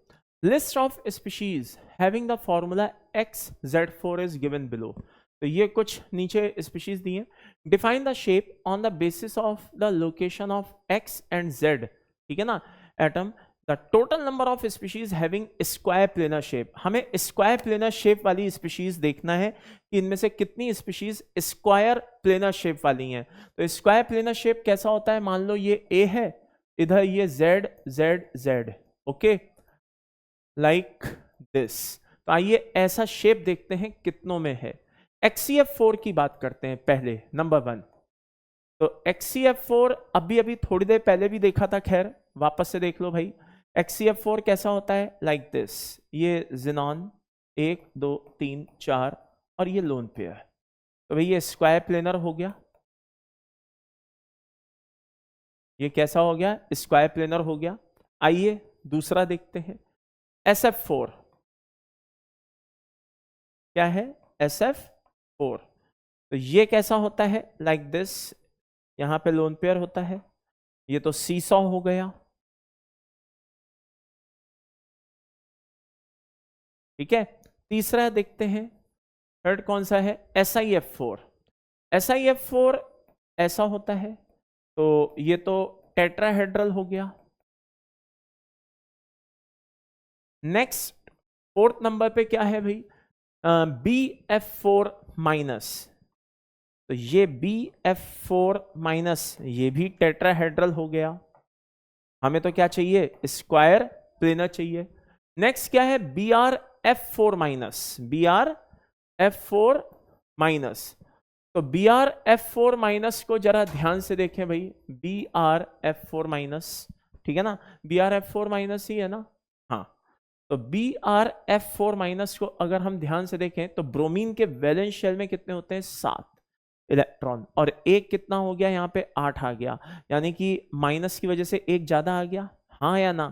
list of species having the formula XZ4 is given below. तो ये कुछ नीचे स्पीशीज दी हैं। Define the shape on the basis of the location of X and Z, ठीक है ना, atom. The total number of species having square planar shape. हमें square planar shape वाली स्पीशीज देखना है कि इनमें से कितनी स्पीशीज स्क्वायर प्लेनर शेप वाली हैं। तो स्क्वायर प्लेनर शेप कैसा होता है, मान लो ये A है, इधर ये Z Z Z, okay, like this. तो आइए ऐसा शेप देखते हैं कितनों में है। XeF4 की बात करते हैं पहले, नंबर 1। तो XeF4 अभी अभी थोड़ी देर पहले भी देखा था, खैर वापस से देख लो भाई। XeF4 कैसा होता है, लाइक दिस, ये ज़ेनॉन 1 2 3 4 और ये लोन पेयर। तो भाई ये स्क्वायर प्लेनर हो गया, ये कैसा हो गया, स्क्वायर प्लेनर हो गया। आइए दूसरा देखते हैं, SF4 क्या है, SF4। तो ये कैसा होता है, लाइक दिस, यहां पे लोन पेयर होता है। ये तो सीसॉ हो गया, ठीक है। तीसरा देखते हैं, थर्ड कौन सा है, SIF4। SIF4 ऐसा होता है, तो ये तो टेट्राहेड्रल हो गया। नेक्स्ट फोर्थ नंबर पे क्या है भाई, BF4 माइनस। तो ये BF4 माइनस, ये भी टेट्राहेड्रल हो गया। हमें तो क्या चाहिए, स्क्वायर प्लेनर चाहिए। नेक्स्ट क्या है, BRF4 माइनस, BRF4 माइनस। तो BRF4 माइनस को जरा ध्यान से देखें भाई, BRF4 माइनस, ठीक है ना, BRF4 माइनस ही है ना, हाँ। तो BRF4 माइनस को अगर हम ध्यान से देखें तो ब्रोमीन के वैलेंस शेल में कितने होते हैं, 7 इलेक्ट्रॉन, और एक कितना हो गया यहाँ पे, 8 आ गया। यानी कि माइनस की वजह से एक ज्यादा आ गया, हाँ या ना।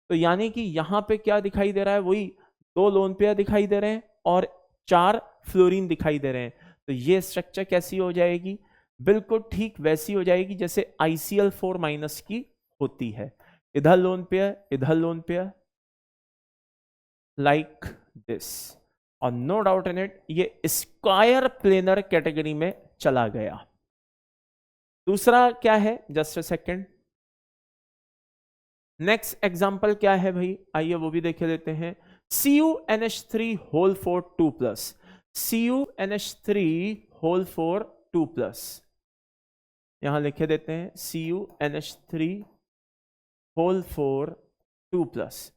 तो यानी कि यहाँ पे क्या दिखाई दे रहा है, वही 2 लोन पेयर दिखाई दे रहे हैं और 4 फ्लोरीन दिखाई दे रहे हैं। तो ये स्ट्रक्चर कैसी हो जाएगी, बिल्कुल ठीक वैसी हो जाएगी जैसे ICl4 माइनस की होती है। इधर लोन पेयर, इधर लोन पेयर, लाइक दिस। और नो डाउट इन इट ये स्क्वायर प्लेनर कैटेगरी में चला गया। दूसरा क्या है, just a second, next example क्या है भाई, आइए वो भी देख लेते हैं। CuNH3 whole 4 2 plus, CuNH3 whole 4 2 plus, यहां लिखे देते हैं CuNH3 whole 4 2 plus.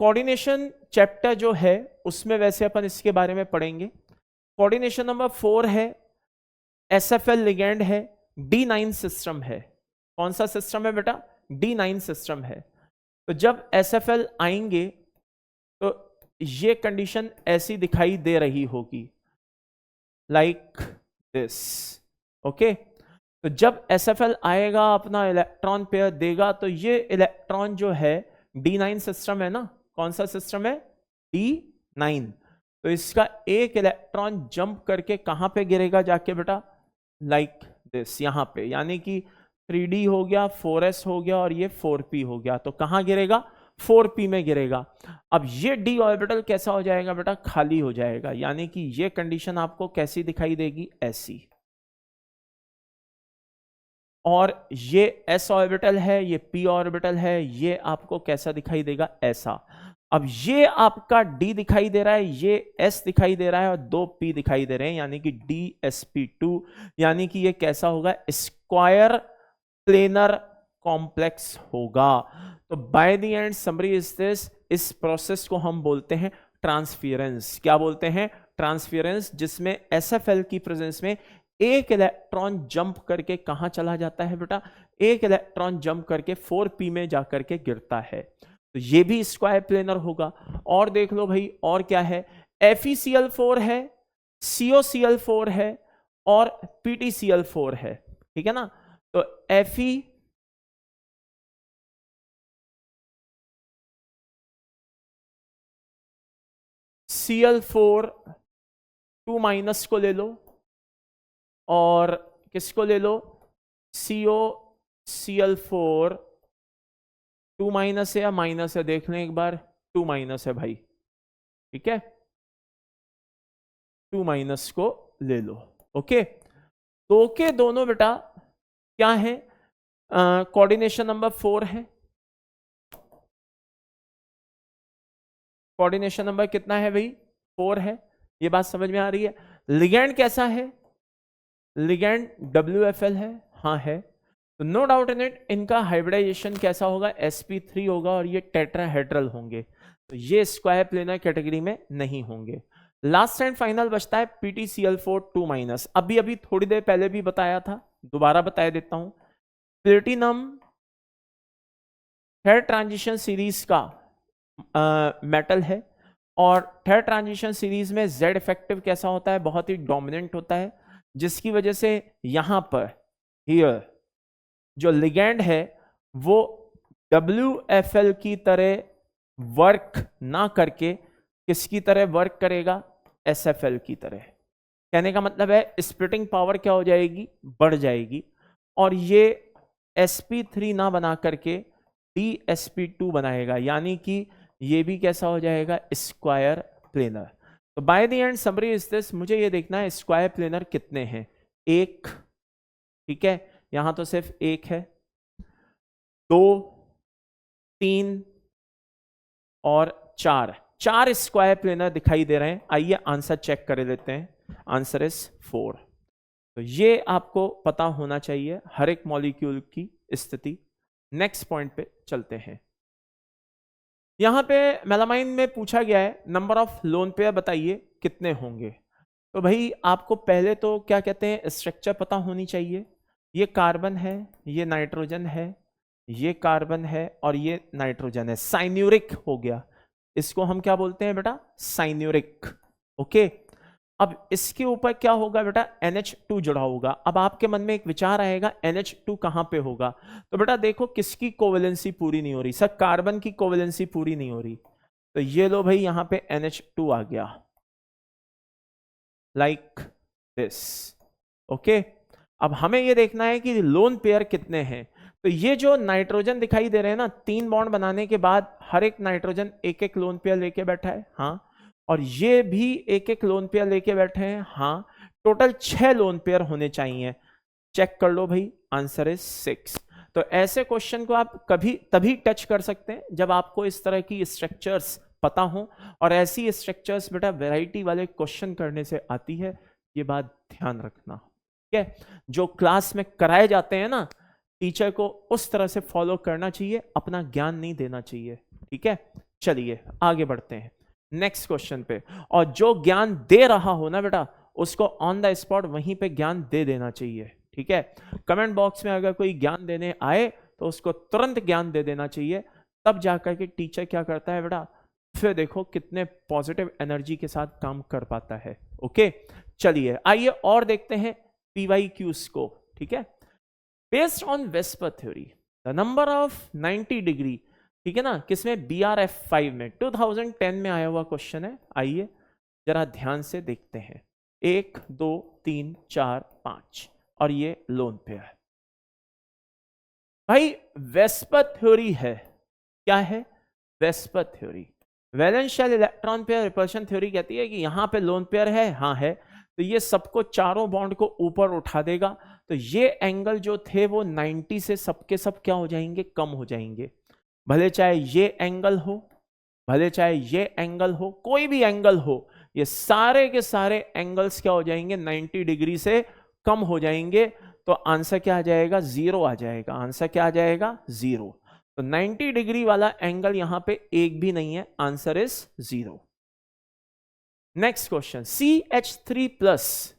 Coordination chapter जो है उसमें वैसे अपन इसके बारे में पढ़ेंगे। कोऑर्डिनेशन नंबर 4 है, SFL लिगेंड है, D9 सिस्टम है। कौन सा सिस्टम है बेटा, D9 सिस्टम है। तो जब SFL आएंगे तो ये कंडीशन ऐसी दिखाई दे रही होगी, लाइक दिस, ओके। तो जब SFL आएगा अपना इलेक्ट्रॉन पेयर देगा, तो ये इलेक्ट्रॉन जो है D9 सिस्टम है ना, कौन सा सिस्टम है, D9। तो इसका एक इलेक्ट्रॉन जंप करके कहां पे गिरेगा जाके बेटा, लाइक दिस, यहां पे, यानी कि 3D हो गया, 4s हो गया और ये 4p हो गया। तो कहां गिरेगा, 4p में गिरेगा। अब ये d ऑर्बिटल कैसा हो जाएगा बेटा, खाली हो जाएगा, यानी कि ये कंडीशन आपको कैसी दिखाई देगी, ऐसी। और ये s ऑर्बिटल है, ये p ऑर्बिटल है, ये आपको कैसा दिखाई देगा, ऐसा। अब ये आपका d दिखाई दे रहा है, ये s दिखाई दे रहा है और दो p दिखाई दे रहे हैं, यानी कि dsp2, यानी कि ये कैसा होगा, स्क्वायर प्लेनर कॉम्प्लेक्स होगा। तो by the end summary is this, इस प्रोसेस को हम बोलते हैं ट्रांसफेरेंस। क्या बोलते हैं, ट्रांसफेरेंस, जिसमें SFL की प्रेजेंस में एक इलेक्ट्रॉन जंप करके कहां चला जाता है बेटा, एक इलेक्ट्रॉन जंप करके 4p में जाकर के गिरता है। तो ये भी स्क्वायर प्लेनर होगा। और देख लो भाई, और क्या है, FeCl4 है, COCl4 है और PtCl4 है, ठीक है ना। तो FeCl4 2 माइनस को ले लो और किसको ले लो, COCl4 2 माइनस है या माइनस है, देख लें एक बार, 2 माइनस है भाई, ठीक है, 2 माइनस को ले लो, ओके। दो के दोनों बेटा क्या है, कोऑर्डिनेशन नंबर 4 है। कोऑर्डिनेशन नंबर कितना है भाई, 4 है, ये बात समझ में आ रही है। लिगेंड कैसा है, लिगेंड WFL है, हाँ है। तो नो डाउट इन इट, इनका हाइब्रिडाइजेशन कैसा होगा, sp3 होगा और ये टेट्राहेड्रल होंगे। तो ये स्क्वायर प्लेनर कैटेगरी में नहीं होंगे। लास्ट एंड फाइनल बचता है PtCl4 2 माइनस। अभी थोड़ी देर पहले भी बताया था, दोबारा बता देता हूं। प्लेटिनम थर्ड ट्रांजिशन सीरीज का मेटल है और थर्ड ट्रांजिशन सीरीज में Z इफेक्टिव कैसा होता है, बहुत ही डोमिनेंट होता है, जिसकी वजह से यहां पर हियर जो लिगेंड है वो WFL की तरह वर्क ना करके किसकी तरह वर्क करेगा, SFL की तरह। कहने का मतलब है स्प्लिटिंग पावर क्या हो जाएगी, बढ़ जाएगी, और ये sp3 ना बना करके dsp2 बनाएगा, यानी कि ये भी कैसा हो जाएगा, स्क्वायर प्लेनर। तो by the end summary is this, मुझे ये देखना है स्क्वायर प्लेनर कितने हैं, एक, ठीक है, यहां तो सिर्फ एक है, 2, 3 और 4, 4 स्क्वायर प्लेनर दिखाई दे रहे हैं। आइए आंसर चेक कर लेते हैं, आंसर इज 4। तो ये आपको पता होना चाहिए हर एक मॉलिक्यूल की स्थिति। नेक्स्ट पॉइंट पे चलते हैं। यहां पे मेलामाइन में पूछा गया है नंबर ऑफ लोन पेयर बताइए कितने होंगे। तो भाई आपको पहले तो क्या कहते हैं, स्ट्रक्चर पता होनी चाहिए। ये कार्बन है, ये नाइट्रोजन है, ये कार्बन है और ये नाइट्रोजन है, साइन्यूरिक हो गया। इसको हम क्या बोलते हैं बेटा, साइन्यूरिक, ओके। अब इसके ऊपर क्या होगा बेटा, NH2 जुड़ा होगा। अब आपके मन में एक विचार आएगा NH2 कहां पे होगा, तो बेटा देखो किसकी कोवेलेंसी पूरी नहीं हो रही, सर कार्बन की कोवेलेंसी पूरी नहीं हो रही। तो ये लो भाई यहां पे NH2 आ गया, लाइक दिस, ओके। अब हमें ये देखना है कि लोन पेयर कितने हैं। तो ये जो नाइट्रोजन दिखाई दे रहे हैं ना, 3 बॉन्ड बनाने के बाद हर एक नाइट्रोजन एक एक लोन पेयर लेके बैठा है, हाँ। और ये भी एक एक लोन पेयर लेके बैठे हैं। हाँ, टोटल 6 लोन पेयर होने चाहिए। चेक कर लो भाई, आंसर इज 6। तो ऐसे क्वेश्चन को आप कभी तभी टच कर सकते हैं जब आपको इस तरह की स्ट्रक्चर्स पता हो, और ऐसी स्ट्रक्चर्स बेटा वैरायटी वाले क्वेश्चन करने से आती है, ये बात ध्यान रखना। ठीक है, जो क्लास में कराए जाते हैं ना, टीचर को उस तरह से फॉलो करना चाहिए, अपना ज्ञान नहीं देना चाहिए। ठीक है, चलिए आगे बढ़ते हैं नेक्स्ट क्वेश्चन पे। और जो ज्ञान दे रहा हो ना बेटा, उसको ऑन द स्पॉट वहीं पे ज्ञान दे देना चाहिए। ठीक है, कमेंट बॉक्स में अगर कोई ज्ञान देने आए तो उसको तुरंत ज्ञान दे देना चाहिए, तब जाकर के टीचर क्या करता है बेटा, फिर देखो कितने पॉजिटिव एनर्जी के साथ काम कर पाता है। ओके, चलिए आइए और देखते हैं PYQs को। ठीक है, based on VSEPR theory the number of 90 degree, ठीक है ना, किसमें, BRF5 में, 2010 में आया हुआ क्वेश्चन है। आइए जरा ध्यान से देखते हैं। 1 2 3 4 5 और ये लोन पेयर। भाई वेस्पर थ्योरी है, क्या है, VSEPR theory, valence shell electron pair repulsion theory कहती है कि यहां पे लोन पेयर है, हाँ है, तो ये सबको चारों बॉन्ड को ऊपर उठा देगा, तो ये एंगल जो थे वो 90 से सबके सब क्या हो जाएंगे, कम हो जाएंगे। भले चाहे ये एंगल हो, भले चाहे ये एंगल हो, कोई भी एंगल हो, ये सारे के सारे एंगल्स क्या हो जाएंगे, 90 डिग्री से कम हो जाएंगे। तो आंसर क्या आ जाएगा, 0 आ जाएगा। आंसर क्या आ जाएगा, 0। तो 90 डिग्री वाला एंगल यहां पे एक भी नहीं है, answer is 0। Next question, CH3+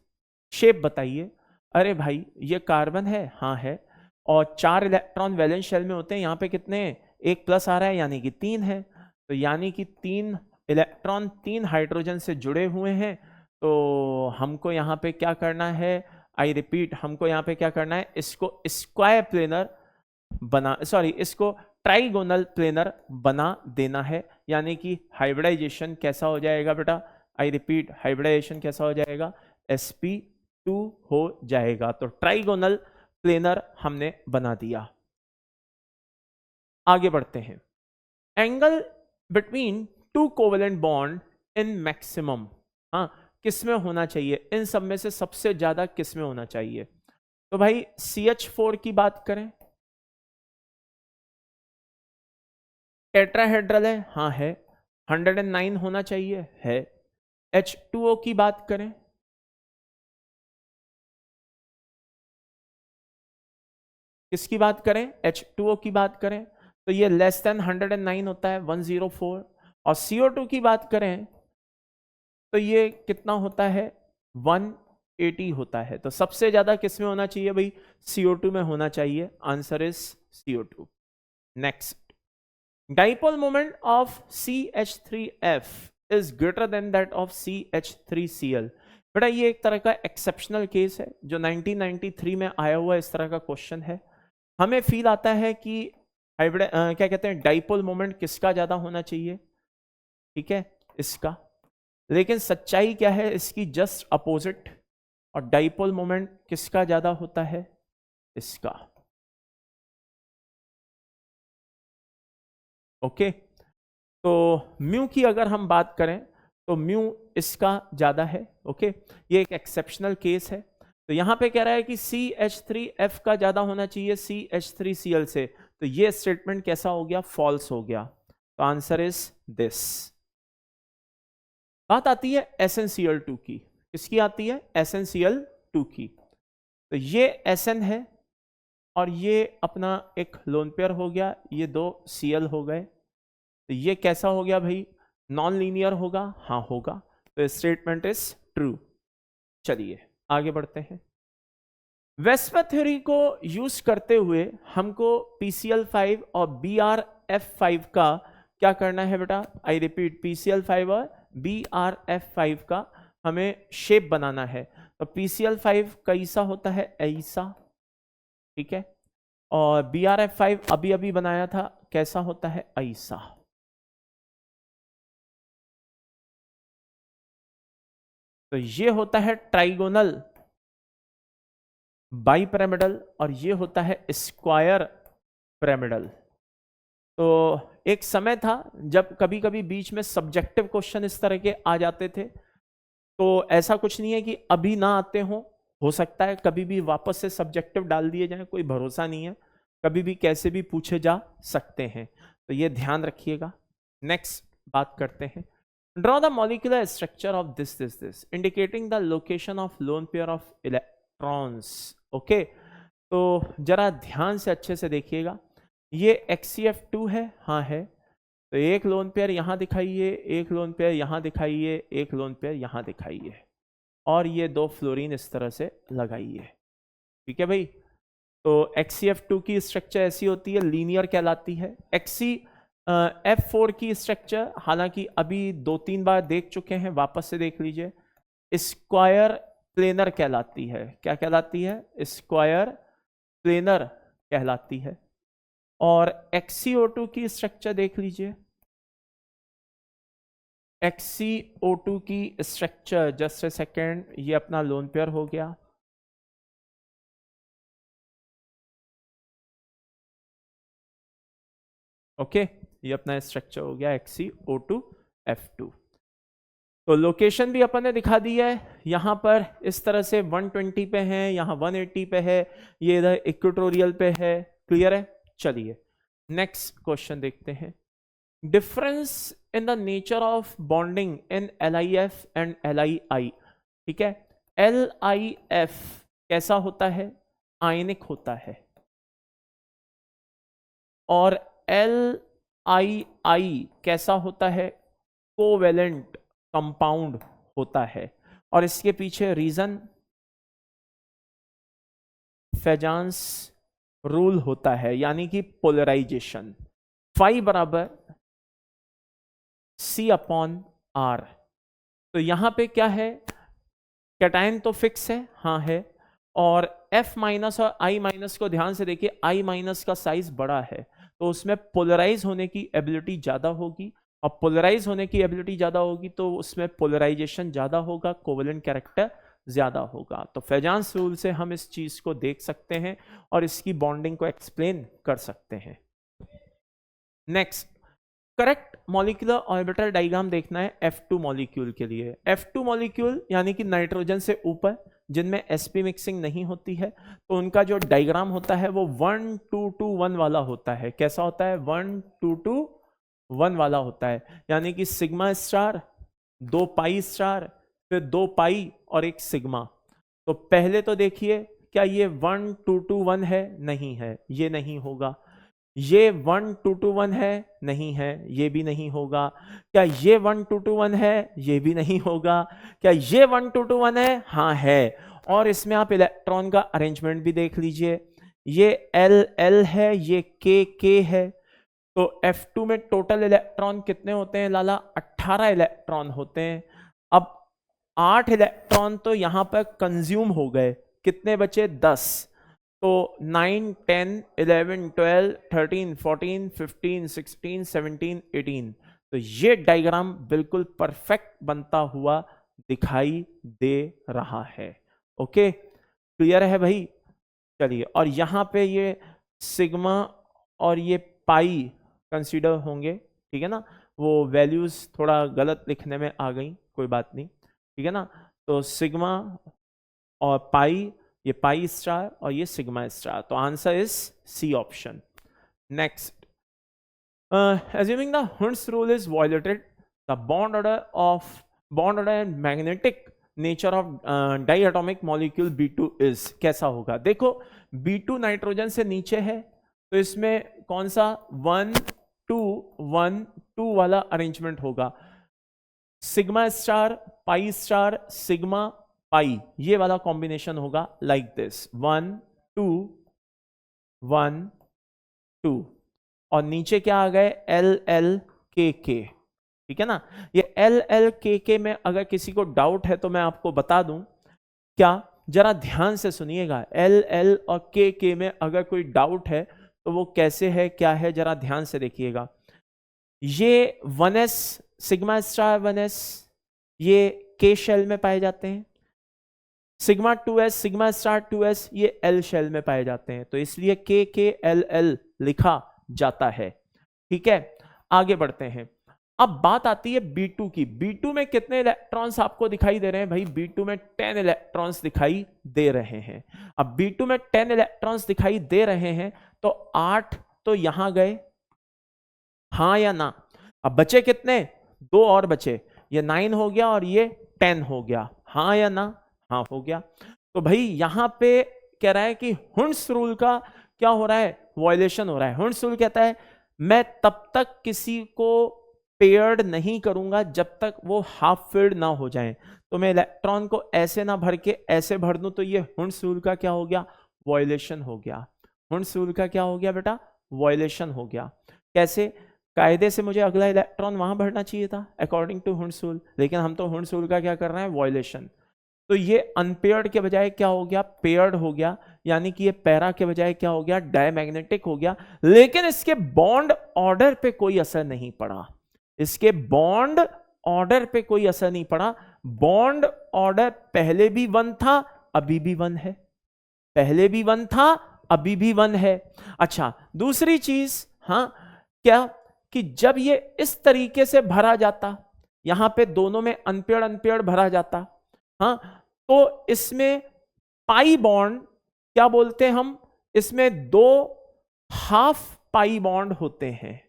shape बताइए। अरे भाई ये कार्बन है, हाँ है, और 4 इलेक्ट्रॉन वैलेंस शेल में होते हैं, यहां पे कितने, एक प्लस आ रहा है, यानी कि 3 है। तो यानी कि 3 इलेक्ट्रॉन 3 हाइड्रोजन से जुड़े हुए हैं। तो हमको यहाँ पे क्या करना है, आई रिपीट, हमको यहाँ पे क्या करना है, इसको स्क्वायर प्लेनर बना, सॉरी, इसको ट्राइगोनल प्लेनर बना देना है। यानी कि हाइब्रिडाइजेशन कैसा हो जाएगा बेटा, आई रिपीट, हाइब्रिडाइजेशन कैसा हो जाएगा, sp2 हो जाएगा। तो ट्राइगोनल प्लेनर हमने बना दिया। आगे बढ़ते हैं, angle between 2 covalent bond in maximum, हाँ किस में होना चाहिए, इन सब में से सबसे ज्यादा किस में होना चाहिए। तो भाई CH4 की बात करें, टेट्राहेड्रल है, हाँ है, 109 होना चाहिए, है। H2O की बात करें, किसकी बात करें, H2O की बात करें, तो ये लेस देन 109 होता है, 104। और CO2 की बात करें तो ये कितना होता है, 180 होता है। तो सबसे ज्यादा किस में होना चाहिए भाई, CO2 में होना चाहिए। Answer is CO2। Next, dipole moment of CH3F is greater than that of CH3Cl। बेटा ये एक तरह का एक्सेप्शनल केस है जो 1993 में आया हुआ इस तरह का क्वेश्चन है। हमें फील आता है कि हाइब्रिड क्या कहते हैं, डाइपोल मोमेंट किसका ज्यादा होना चाहिए, ठीक है, इसका। लेकिन सच्चाई क्या है इसकी, जस्ट अपोजिट। और डाइपोल मोमेंट किसका ज्यादा होता है, इसका। ओके, तो म्यू की अगर हम बात करें तो म्यू इसका ज्यादा है। ओके, ये एक एक्सेप्शनल केस है। तो यहां पे कह रहा है कि CH3F का ज्यादा होना चाहिए CH3Cl से, तो ये स्टेटमेंट कैसा हो गया, फॉल्स हो गया। तो आंसर इज दिस। बात आती है SnCl2 की, किसकी आती है, SnCl2 की। तो ये Sn है और ये अपना एक लोन पेयर हो गया, ये 2 Cl हो गए। तो ये कैसा हो गया भाई, नॉन लीनियर होगा, हाँ होगा। तो स्टेटमेंट इज ट्रू। चलिए आगे बढ़ते हैं। वेस्पर थ्योरी को यूज करते हुए हमको PCl5 और BRF5 का क्या करना है बेटा, आई रिपीट, PCl5 और BRF5 का हमें शेप बनाना है। तो PCl5 कैसा होता है, ऐसा, ठीक है, और BRF5 अभी अभी बनाया था, कैसा होता है, ऐसा। तो ये होता है ट्राइगोनल बाइपिरामिडल और ये होता है स्क्वायर पिरामिडल। तो एक समय था जब कभी कभी बीच में सब्जेक्टिव क्वेश्चन इस तरह के आ जाते थे, तो ऐसा कुछ नहीं है कि अभी ना आते हो सकता है कभी भी वापस से सब्जेक्टिव डाल दिए जाए, कोई भरोसा नहीं है, कभी भी कैसे भी पूछे जा सकते हैं, तो ये ध्यान रखिएगा। नेक्स्ट बात करते हैं, draw the molecular structure of this indicating the location of lone pair of electrons. Okay, तो जरा ध्यान से अच्छे से देखिएगा, ये HCF2 है, हाँ है, तो एक लोन पेयर यहां दिखाइए, एक लोन पेयर यहां दिखाइए, एक लोन पेयर यहां दिखाइए, और ये 2 फ्लोरीन इस तरह से लगाइए। ठीक है भाई, तो HCF2 की स्ट्रक्चर ऐसी होती है, लीनियर कहलाती है। F4 की स्ट्रक्चर हालांकि अभी 2-3 बार देख चुके हैं, वापस से देख लीजिए, स्क्वायर प्लेनर कहलाती है। क्या कहलाती है? स्क्वायर प्लेनर कहलाती है। और XCO2 की स्ट्रक्चर देख लीजिए, XCO2 की स्ट्रक्चर, जस्ट ए सेकेंड, ये अपना लोन पेयर हो गया, ओके, ये अपना स्ट्रक्चर हो गया XCO2F2। तो लोकेशन भी अपन ने दिखा दी है, यहां पर इस तरह से 120 पे है, यहां 180 पे है, ये इधर इक्वेटोरियल पे है। क्लियर है? चलिए नेक्स्ट क्वेश्चन देखते हैं, difference in the nature of bonding in LIF and LII। ठीक है, LIF कैसा होता है? आयनिक होता है, और LII कैसा होता है? कोवेलेंट कंपाउंड होता है। और इसके पीछे रीजन फेजांस रूल होता है, यानी कि पोलराइजेशन, फाई बराबर C/R। तो यहां पे क्या है? कैटायन तो फिक्स है, हाँ है, और F- और I- को ध्यान से देखिए, I- का साइज बड़ा है, तो उसमें पोलराइज होने की एबिलिटी ज्यादा होगी, और पोलराइज होने की एबिलिटी ज्यादा होगी तो उसमें पोलराइजेशन ज्यादा होगा, कोवेलेंट कैरेक्टर ज्यादा होगा। तो फेजांस रूल से हम इस चीज को देख सकते हैं और इसकी बॉन्डिंग को एक्सप्लेन कर सकते हैं। Next, correct molecular orbital diagram देखना है F2 मॉलिक्यूल के लिए। F2 मॉलिक्यूल यानी कि नाइट्रोजन से ऊपर, जिनमें sp मिक्सिंग नहीं होती है, तो उनका जो डायग्राम होता है वो 1-2-2-1 वाला होता है। कैसा होता है? 1-2-2-1 वाला होता है, यानी कि सिग्मा स्टार, 2 पाई स्टार, फिर 2 पाई और एक सिग्मा। तो पहले तो देखिए, क्या ये 1-2-2-1 है? नहीं है, ये नहीं होगा। ये 1-2-2-1 है? नहीं है, ये भी नहीं होगा। क्या ये 1-2-2-1 है? ये भी नहीं होगा। क्या ये 1-2-2-1 है? हाँ है। और इसमें आप इलेक्ट्रॉन का अरेंजमेंट भी देख लीजिए, ये L है, ये K है। तो F2 में टोटल इलेक्ट्रॉन कितने होते हैं लाला? 18 इलेक्ट्रॉन होते हैं। अब 8 इलेक्ट्रॉन तो यहां पर कंज्यूम हो गए, कितने बचे? 10। तो 9, 10, 11, 12, 13, 14, 15, 16, 17, 18। तो ये डायग्राम बिल्कुल परफेक्ट बनता हुआ दिखाई दे रहा है। ओके, क्लियर है भाई? चलिए, और यहां पे ये सिग्मा और ये पाई कंसीडर होंगे, ठीक है ना? वो वैल्यूज थोड़ा गलत लिखने में आ गई, कोई बात नहीं, ठीक है ना? तो सिग्मा और पाई, ये पाई स्टार और ये सिग्मा स्टार, तो answer is C option. Next, assuming the Hund's rule is violated, the bond order and magnetic nature of diatomic molecule B2 is, कैसा होगा? देखो, B2 नाइट्रोजन से नीचे है, तो इसमें कौन सा 1-2-1-2 वाला अरेंजमेंट होगा। Sigma star, pi star, sigma, pi, ये वाला कॉम्बिनेशन होगा लाइक दिस, 1-2-1-2। और नीचे क्या आ गए? LLKK, ठीक है ना? ये LLKK में अगर किसी को डाउट है तो मैं आपको बता दूं, क्या? जरा ध्यान से सुनिएगा, LL और KK में अगर कोई डाउट है तो वो कैसे है, क्या है, जरा ध्यान से देखिएगा। ये 1s सिग्मा स्टार 1s, ये K शेल में पाए जाते हैं। Sigma 2s sigma star 2s, ये L शेल में पाए जाते हैं, तो इसलिए KKLL लिखा जाता है, ठीक है? आगे बढ़ते हैं। अब बात आती है B2 की। B2 में कितने इलेक्ट्रॉन्स आपको दिखाई दे रहे हैं भाई? B2 में 10 इलेक्ट्रॉन्स दिखाई दे रहे हैं। अब B2 में 10 इलेक्ट्रॉन्स दिखाई दे रहे हैं तो 8 तो यहां गए, हाँ या ना? अब बचे कितने? 2 और बचे, ये 9 हो गया और ये 10 हो गया, हाँ या ना? हाँ हो गया। तो भाई यहां पे कह रहा है कि हुंड्स रूल का क्या हो रहा है? वायलेशन हो रहा है। हुंड्स रूल कहता है मैं तब तक किसी को पेयर्ड नहीं करूंगा जब तक वो हाफ फिल्ड ना हो जाए। तो मैं इलेक्ट्रॉन को ऐसे ना भर के ऐसे भर दूं तो ये हुंड्स रूल का क्या हो गया? वायलेशन हो गया। हुंड्स रूल का क्या हो गया बेटा? वायलेशन हो गया। कैसे? कायदे से मुझे अगला इलेक्ट्रॉन वहां भरना चाहिए था अकॉर्डिंग टू हुंड्स रूल, लेकिन हम तो हुंड्स रूल का क्या कर रहे हैं? वायलेशन। तो ये अनपेयर्ड के बजाय क्या हो गया? पेयर्ड हो गया। यानी कि ये पैरा के बजाय क्या हो गया? डायमैग्नेटिक हो गया। लेकिन इसके बॉन्ड ऑर्डर पे कोई असर नहीं पड़ा। इसके बॉन्ड ऑर्डर पे कोई असर नहीं पड़ा। बॉन्ड ऑर्डर पहले भी 1 था, अभी भी 1 है। पहले भी 1 था, अभी भी 1 है। अच्छा, दूसरी चीज, हाँ क्या, कि जब ये इस तरीके से भरा जाता, यहां पे दोनों में अनपेयर्ड अनपेयर्ड भरा जाता, हाँ, तो इसमें पाई बॉन्ड क्या बोलते हैं हम? इसमें 2 हाफ पाई बॉन्ड होते हैं।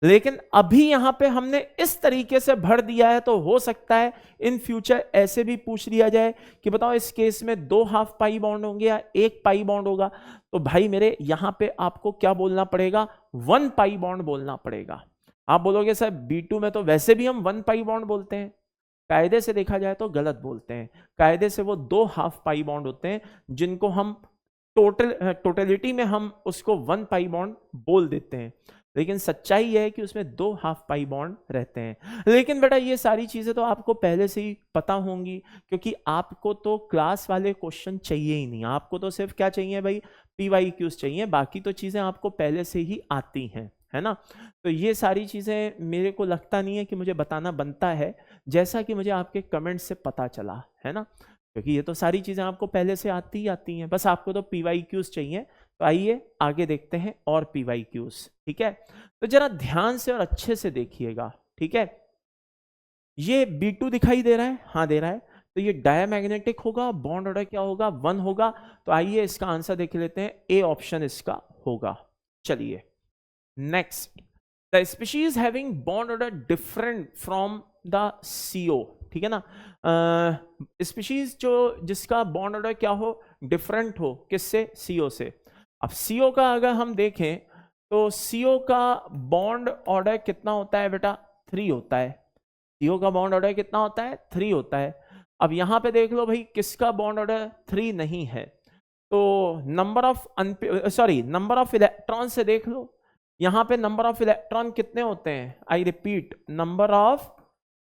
लेकिन अभी यहां पे हमने इस तरीके से भर दिया है, तो हो सकता है इन फ्यूचर ऐसे भी पूछ लिया जाए कि बताओ इस केस में 2 हाफ पाई बॉन्ड होंगे या 1 पाई बॉन्ड होगा। तो भाई मेरे यहां पे आपको क्या बोलना पड़ेगा? 1 पाई बॉन्ड बोलना पड़ेगा। आप बोलोगे सर B2 में तो वैसे भी हम 1 पाई बॉन्ड बोलते हैं। कायदे से देखा जाए तो गलत बोलते हैं। कायदे से वो 2 हाफ पाई बॉन्ड होते हैं जिनको हम टोटलिटी में हम उसको 1 पाई बॉन्ड बोल देते हैं। लेकिन सच्चाई यह है कि उसमें 2 हाफ पाई बॉन्ड रहते हैं। लेकिन बेटा ये सारी चीजें तो आपको पहले से ही पता होंगी, क्योंकि आपको तो क्लास वाले क्वेश्चन चाहिए ही नहीं। आपको तो सिर्फ क्या चाहिए भाई? PYQs चाहिए। बाकी तो चीजें आपको पहले से ही आती हैं, है ना? तो ये सारी चीजें मेरे को लगता नहीं है कि मुझे बताना बनता है, जैसा कि मुझे आपके कमेंट से पता चला, है ना? क्योंकि ये तो सारी चीजें आपको पहले से आती ही आती हैं। बस आपको तो PYQs चाहिए। तो आइए आगे देखते हैं और PYQs, ठीक है? तो जरा ध्यान से और अच्छे से देखिएगा, ठीक है? ये B2 दिखाई दे रहा है, हाँ दे रहा है। तो ये डायमैग्नेटिक होगा, बॉन्ड ऑर्डर क्या होगा? 1 होगा। तो आइए इसका आंसर देख लेते हैं। ए ऑप्शन इसका होगा। चलिए next, the species having bond order different from the CO, ठीक है ना? स्पीशीज जो जिसका बॉन्ड ऑर्डर क्या हो? डिफरेंट हो, किससे? CO से। अब CO का अगर हम देखें तो CO का बॉन्ड ऑर्डर कितना होता है बेटा? 3 होता है। CO का बॉन्ड ऑर्डर कितना होता है? 3 होता है। अब यहां पे देख लो भाई, किसका बॉन्ड ऑर्डर 3 नहीं है? तो नंबर ऑफ इलेक्ट्रॉन से देख लो। यहां पे नंबर ऑफ इलेक्ट्रॉन कितने होते हैं? I repeat, number of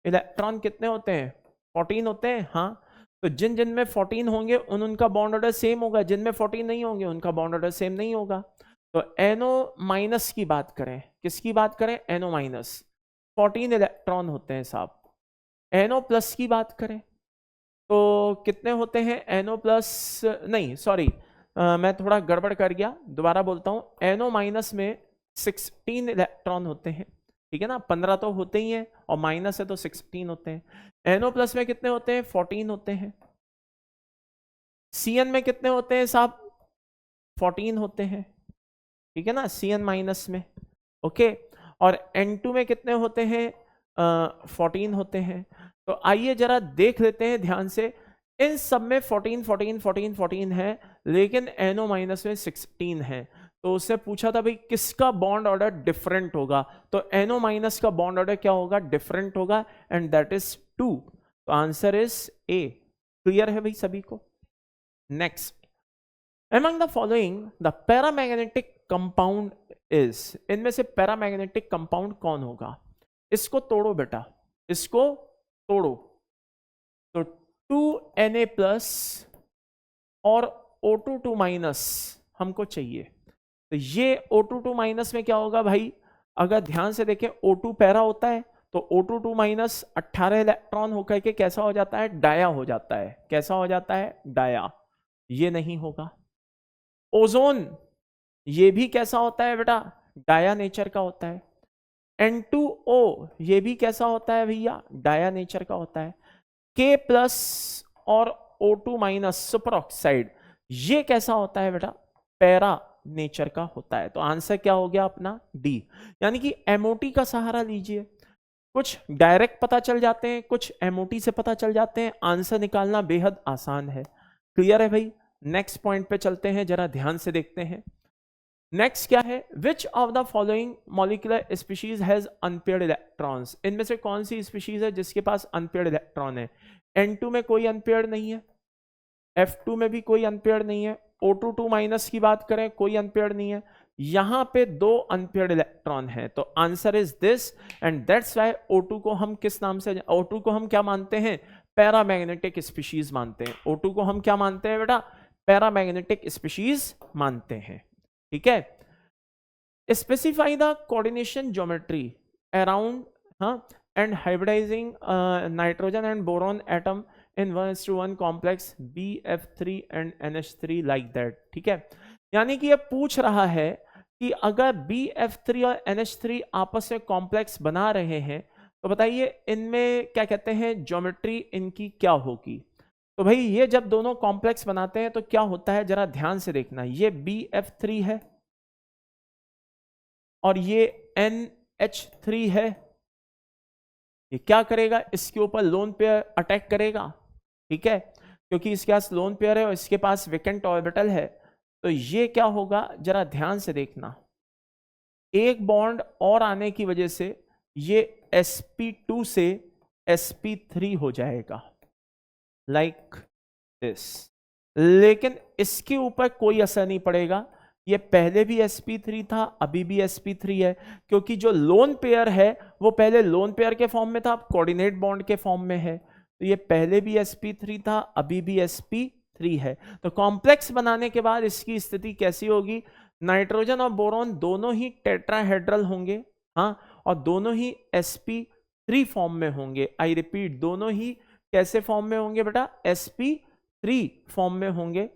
electron कितने होते हैं? 14 होते हैं, हाँ। तो जिन जिन में 14 होंगे उनका बॉन्ड ऑर्डर सेम होगा, जिनमें 14 नहीं होंगे उनका बॉन्ड ऑर्डर सेम नहीं होगा। तो NO- की बात करें, किसकी बात करें? NO-, 14 इलेक्ट्रॉन होते हैं साहब। NO+ की बात करें तो कितने होते हैं? NO+, नहीं सॉरी, मैं थोड़ा गड़बड़ कर गया, दोबारा बोलता हूं। NO- में 16 इलेक्ट्रॉन होते हैं, ठीक है ना? 15 तो होते ही हैं और माइनस है तो 16 होते हैं। NO+ में कितने होते हैं? 14 होते हैं। CN में कितने होते हैं साहब? 14 होते हैं, ठीक है ना? CN- में, ओके। और N2 में कितने होते हैं? 14 होते हैं। तो आइए जरा देख लेते हैं ध्यान से। इन सब में 14 14 14 14 है, लेकिन NO- में 16 है। तो उससे पूछा था भाई किसका बॉन्ड ऑर्डर डिफरेंट होगा? तो NO- का बॉन्ड ऑर्डर क्या होगा? डिफरेंट होगा, एंड दैट इज 2। तो आंसर इज A। क्लियर है भाई सभी को? Next, among the following the paramagnetic compound is, इनमें से पैरामैग्नेटिक कंपाउंड कौन होगा? इसको तोड़ो बेटा, इसको तोड़ो। तो 2Na+ और O22- हमको चाहिए। तो ये O22- में क्या होगा भाई? अगर ध्यान से देखें, O2 पैरा होता है, तो O22- 18 इलेक्ट्रॉन होकर के कैसा हो जाता है? डाया हो जाता है। कैसा हो जाता है? डाया। ये नहीं होगा। ओजोन, ये भी कैसा होता है बेटा? डाया नेचर का होता है। N2O ये भी कैसा होता है भैया, डाया नेचर का होता है। K प्लस और O2 माइनस सुपर ऑक्साइड ये कैसा होता है बेटा, पैरा नेचर का होता है। तो आंसर क्या हो गया अपना डी, यानी कि एमओटी का सहारा लीजिए। कुछ डायरेक्ट पता चल जाते हैं, कुछ एमओटी से पता चल जाते हैं, आंसर निकालना बेहद आसान है। क्लियर है भाई? नेक्स्ट पॉइंट पे चलते हैं, जरा ध्यान से देखते हैं। नेक्स्ट क्या है, विच of the following molecular species has unpaired electrons, इनमें से कौन सी स्पीशीज है जिसके पास अनपेयर्ड इलेक्ट्रॉन है। N2 में कोई अनपेयर्ड नहीं है, F2 में भी कोई अनपेयर्ड नहीं है, O2 माइनस की बात करें कोई अनपेयर्ड नहीं है, यहां पे 2 अनपेयर्ड इलेक्ट्रॉन है। तो answer is this and that's why O2 को हम किस नाम से, O2 को हम क्या मानते हैं, पैरामैग्नेटिक स्पीशीज मानते हैं। O2 को हम क्या मानते हैं बेटा, पैरामैग्नेटिक स्पीशीज मानते हैं। ठीक है, specify the coordination geometry around and hybridising nitrogen and boron atom in 1:1 complex BF3 and NH3 like that। ठीक है, यानी कि ये पूछ रहा है कि अगर BF3 और NH3 आपस में कॉम्प्लेक्स बना रहे हैं तो बताइए इनमें क्या कहते हैं, ज्योमेट्री इनकी क्या होगी। तो भाई ये जब दोनों कॉम्प्लेक्स बनाते हैं तो क्या होता है, जरा ध्यान से देखना। ये BF3 है और ये NH3 है, ये क्या करेगा, इसके ऊपर लोन पेयर अटैक करेगा। ठीक है, क्योंकि इसके पास लोन पेयर है और इसके पास वेकेंट ऑर्बिटल है। तो ये क्या होगा, जरा ध्यान से देखना, एक बॉन्ड और आने की वजह से ये sp2 से sp3 हो जाएगा लाइक दिस, लेकिन इसके ऊपर कोई असर नहीं पड़ेगा। ये पहले भी sp3 था, अभी भी sp3 है, क्योंकि जो लोन पेयर है वो पहले लोन पेयर के फॉर्म में था, अब कोऑर्डिनेट बॉन्ड के फॉर्म में है। तो ये पहले भी sp3 था, अभी भी sp3 है। तो कॉम्प्लेक्स बनाने के बाद इसकी स्थिति कैसी होगी, नाइट्रोजन और बोरॉन दोनों ही टेट्राहेड्रल होंगे, हाँ, और दोनों ही sp3 फॉर्म में होंगे। आई रिपीट, दोनों ही कैसे फॉर्म में होंगे बेटा, sp3 फॉर्म में होंगे।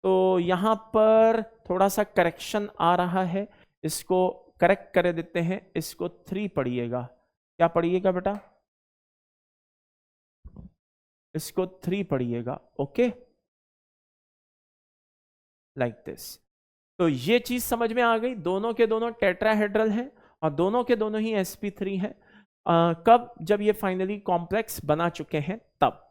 तो यहां पर थोड़ा सा करेक्शन आ रहा है, इसको करेक्ट कर देते हैं, इसको 3 पढ़िएगा। क्या पढ़िएगा बेटा, इसको 3 पढ़िएगा। Okay, like this. तो ये चीज समझ में आ गई, दोनों के दोनों टेट्राहेड्रल हैं और दोनों के दोनों ही sp3 हैं। कब, जब ये फाइनली कॉम्प्लेक्स बना चुके हैं तब।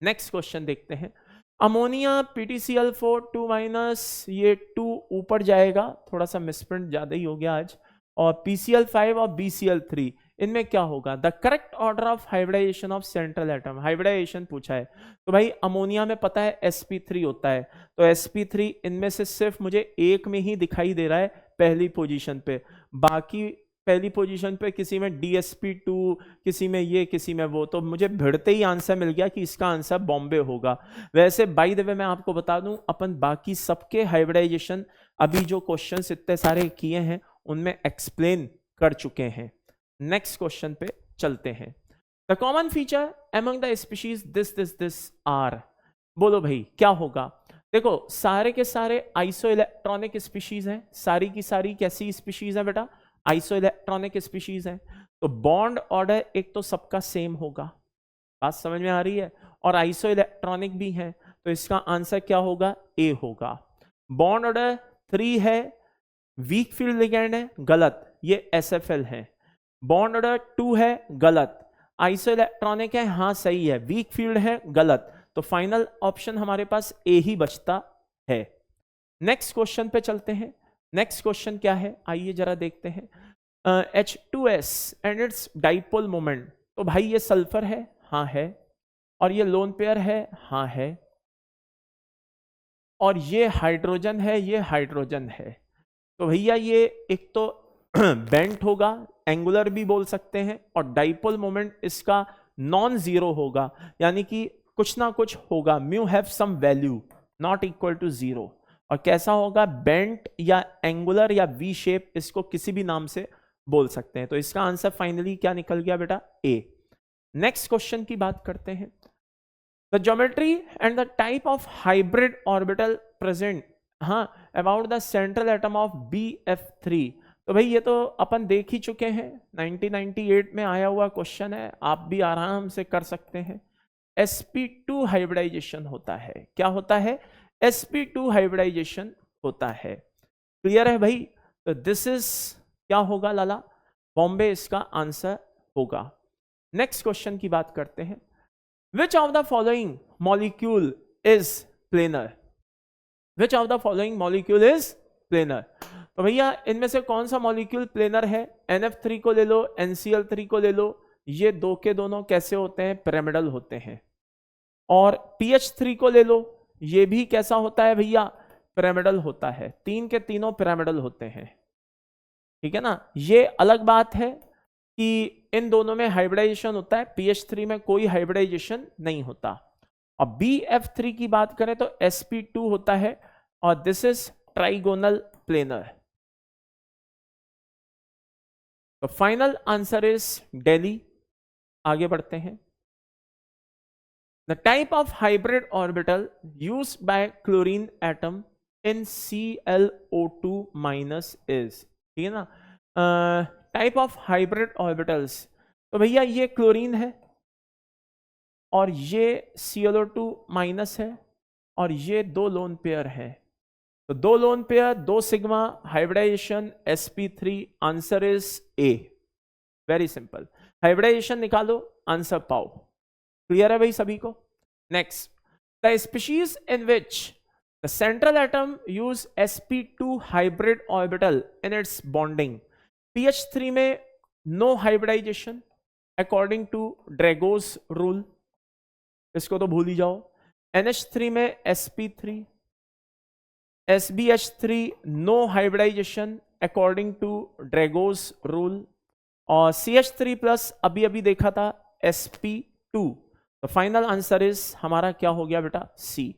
नेक्स्ट क्वेश्चन देखते हैं, अमोनिया PtCl4 2 माइनस, ये 2 ऊपर जाएगा, थोड़ा सा मिसप्रिंट ज्यादा ही हो गया आज, और PCl5 और BCl3 इनमें क्या होगा, the correct order of hybridization of central atom. Hybridization पूछा है, तो भाई अमोनिया में पता है sp3 होता है, तो sp3 इनमें से सिर्फ मुझे एक में ही दिखाई दे रहा है पहली पोजीशन पे, बाकी पहली पोजीशन पे किसी में DsP2, किसी में ये, किसी में वो। तो मुझे भिड़ते ही आंसर मिल गया कि इसका आंसर बॉम्बे होगा। वैसे बाय द वे मैं आपको बता दूं, अपन बाकी सबके हाइब्रिडाइजेशन अभी जो क्वेश्चंस इतने सारे किए हैं उनमें एक्सप्लेन कर चुके हैं। नेक्स्ट क्वेश्चन पे चलते हैं, the common feature among the species this are. बोलो भाई क्या होगा। देखो सारे के सारे आइसो इलेक्ट्रॉनिक स्पीशीज हैं, सारी की सारी कैसी स्पीशीज है बेटा, आइसो इलेक्ट्रॉनिक स्पीशीज है। तो बॉन्ड ऑर्डर एक तो सबका सेम होगा, बात समझ में आ रही है, और आइसो इलेक्ट्रॉनिक भी है, तो इसका आंसर क्या होगा, ए होगा। बॉन्ड ऑर्डर 3 है, वीक फील्ड लिगेंड है, गलत, ये SFL है। बॉन्ड ऑर्डर 2 है, गलत। आइसो इलेक्ट्रॉनिक है, हाँ सही है। वीक फील्ड है, गलत। तो फाइनल ऑप्शन हमारे पास ए ही बचता है। नेक्स्ट क्वेश्चन पे चलते हैं। नेक्स्ट क्वेश्चन क्या है, आइए जरा देखते हैं। H2S and it's dipole moment. तो भाई ये सल्फर है, हाँ है, और ये लोन पेयर है, हाँ है, और ये हाइड्रोजन है, ये हाइड्रोजन है। तो भैया ये एक तो बेंट होगा, एंगुलर भी बोल सकते हैं, और डाइपोल मोमेंट इसका नॉन जीरो होगा, यानी कि कुछ ना कुछ होगा, mu have some value not equal to zero. और कैसा होगा, बेंट या एंगुलर या वी शेप, इसको किसी भी नाम से बोल सकते हैं। तो इसका आंसर फाइनली क्या निकल गया बेटा, ए। नेक्स्ट क्वेश्चन की बात करते हैं, the geometry and the type of hybrid orbital present about the central atom of BF3। तो भाई ये तो अपन देख ही चुके हैं, 1998 में आया हुआ क्वेश्चन है, आप भी आराम से कर सकते हैं। sp2 हाइब्रिडाइजेशन होता है, क्या होता है? sp2 हाइब्रिडाइजेशन होता है। क्लियर है भाई? तो दिस इज क्या होगा लाला? बॉम्बे इसका आंसर होगा। नेक्स्ट क्वेश्चन की बात करते हैं। Which of the following molecule is planar? Which of the following molecule is planar? तो भैया इनमें से कौन सा मॉलिक्यूल प्लेनर है? NF3 को ले लो, NCl3 को ले लो, ये दो के दोनों कैसे होते हैं? पिरामिडल होते हैं। और PH3 को ले लो, ये भी कैसा होता है भैया? पिरामिडल होता है। तीन के तीनों पिरामिडल होते हैं, ठीक है ना। ये अलग बात है कि इन दोनों में हाइब्रिडाइजेशन होता है, PH3 में कोई हाइब्रिडाइजेशन नहीं होता। अब BF3 की बात करें तो sp2 होता है, और दिस इज ट्राइगोनल प्लेनर। तो फाइनल आंसर इज दिल्ली। आगे बढ़ते हैं। The type of hybrid orbital used by chlorine atom in ClO2 minus is, ठीक है ना। टाइप ऑफ हाइब्रिड ऑर्बिटल्स, तो भैया ये क्लोरीन है और ये ClO2 माइनस है और ये दो लोन पेयर है। तो दो लोन पेयर, दो sigma, hybridization sp3, answer is A। Very simple, hybridization निकालो, आंसर पाओ। क्लियर है भाई सभी को? Next, the species in which the central atom use sp2 hybrid orbital in its bonding. PH3 में no hybridization according to Drago's rule, इसको तो भूल ही जाओ। NH3 में sp3, SbH3 no hybridization according to Drago's rule, और CH3 plus अभी अभी देखा था sp2। तो फाइनल आंसर इज हमारा क्या हो गया बेटा? C।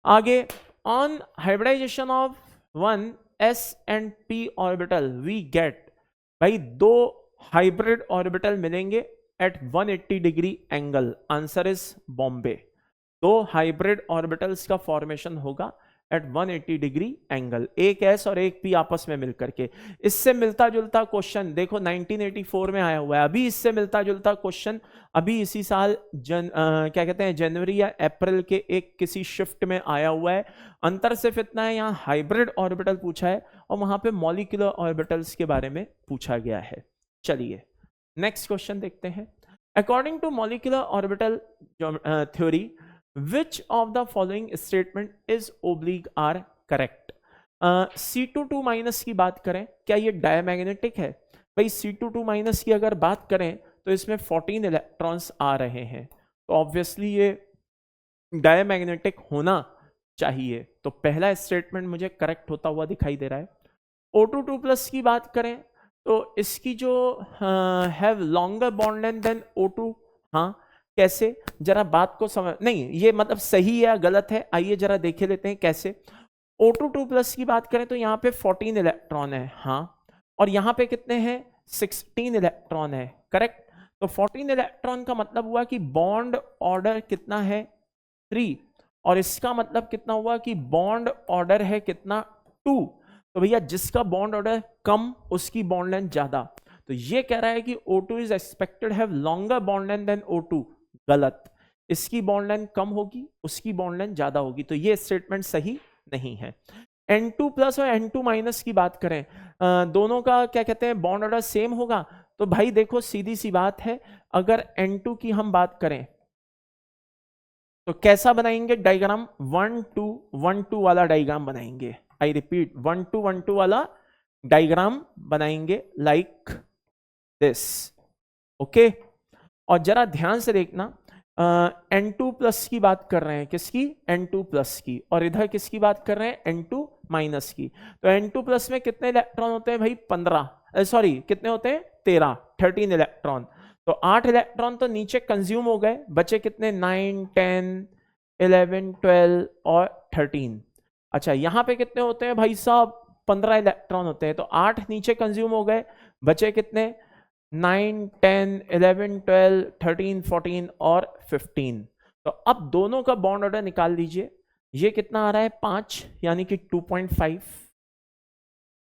आगे, on hybridization of one s and p orbital we get, भाई दो हाइब्रिड ऑर्बिटल मिलेंगे at 180 degree angle, answer is Bombay. दो हाइब्रिड ऑर्बिटल्स का फॉर्मेशन होगा एट 180 डिग्री एंगल, एक S और एक P आपस में मिलकर के। इससे मिलता जुलता क्वेश्चन देखो 1984 में आया हुआ है, अभी इससे मिलता जुलता क्वेश्चन अभी इसी साल क्या कहते हैं, जनवरी या अप्रैल के एक किसी शिफ्ट में आया हुआ है। अंतर सिर्फ इतना है, यहाँ हाइब्रिड ऑर्बिटल पूछा है और वहां पे मॉलिक्यूलर ऑर्बिटल्स के बारे में पूछा गया है। चलिए नेक्स्ट क्वेश्चन देखते हैं। According to molecular orbital theory, which of the following statement is oblique are correct? C22 minus की बात करें, क्या ये डायमैग्नेटिक है? भाई C22 माइनस की अगर बात करें तो इसमें 14 इलेक्ट्रॉन्स आ रहे हैं, तो ऑब्वियसली ये डायमैग्नेटिक होना चाहिए। तो पहला स्टेटमेंट मुझे करेक्ट होता हुआ दिखाई दे रहा है। O22 प्लस की बात करें तो इसकी जो have longer bond length than O2, हाँ कैसे? जरा बात को समझ, नहीं ये मतलब सही है या गलत है, आइए जरा देखे लेते हैं कैसे। O22 प्लस की बात करें तो यहाँ पे 14 इलेक्ट्रॉन है, हाँ, और यहाँ पे कितने हैं? 16 इलेक्ट्रॉन है, करेक्ट। तो 14 इलेक्ट्रॉन का मतलब हुआ कि बॉन्ड ऑर्डर कितना है? 3, और इसका मतलब कितना हुआ कि बॉन्ड ऑर्डर है कितना? 2। तो भैया जिसका बॉन्ड ऑर्डर कम उसकी बॉन्ड लेंथ ज्यादा, तो ये कह रहा है कि O2 is expected have longer bond length than O2, गलत। इसकी बॉन्ड लेंथ कम होगी, उसकी बॉन्ड लेंथ ज्यादा होगी, तो ये स्टेटमेंट सही नहीं है। N2 प्लस और N2 माइनस की बात करें, दोनों का क्या कहते हैं, बॉन्ड ऑर्डर सेम होगा। तो भाई देखो सीधी सी बात है, अगर N2 की हम बात करें तो कैसा बनाएंगे डायग्राम? 1 2 1 2 वाला डायग्राम बनाएंगे। आई रिपीट, 1 2 1 2 वाला डायग्राम बनाएंगे लाइक दिस, ओके। और जरा ध्यान से देखना, N2 प्लस की बात कर रहे हैं, किसकी? N2 प्लस की, और इधर किसकी बात कर रहे हैं? N2 माइनस की। तो N2 प्लस में कितने इलेक्ट्रॉन होते हैं भाई? 15, सॉरी कितने होते हैं? 13 इलेक्ट्रॉन। तो 8 इलेक्ट्रॉन तो नीचे कंज्यूम हो गए, बचे कितने? 9 10 11 12 और 13। अच्छा यहाँ पे कितने होते हैं भाई साहब? 15 इलेक्ट्रॉन होते हैं, तो 8 नीचे कंज्यूम हो गए, बचे कितने? 9 10 11 12 13 14 और 15। तो अब दोनों का बॉन्ड ऑर्डर निकाल लीजिए, ये कितना आ रहा है? 5, यानी कि 2.5,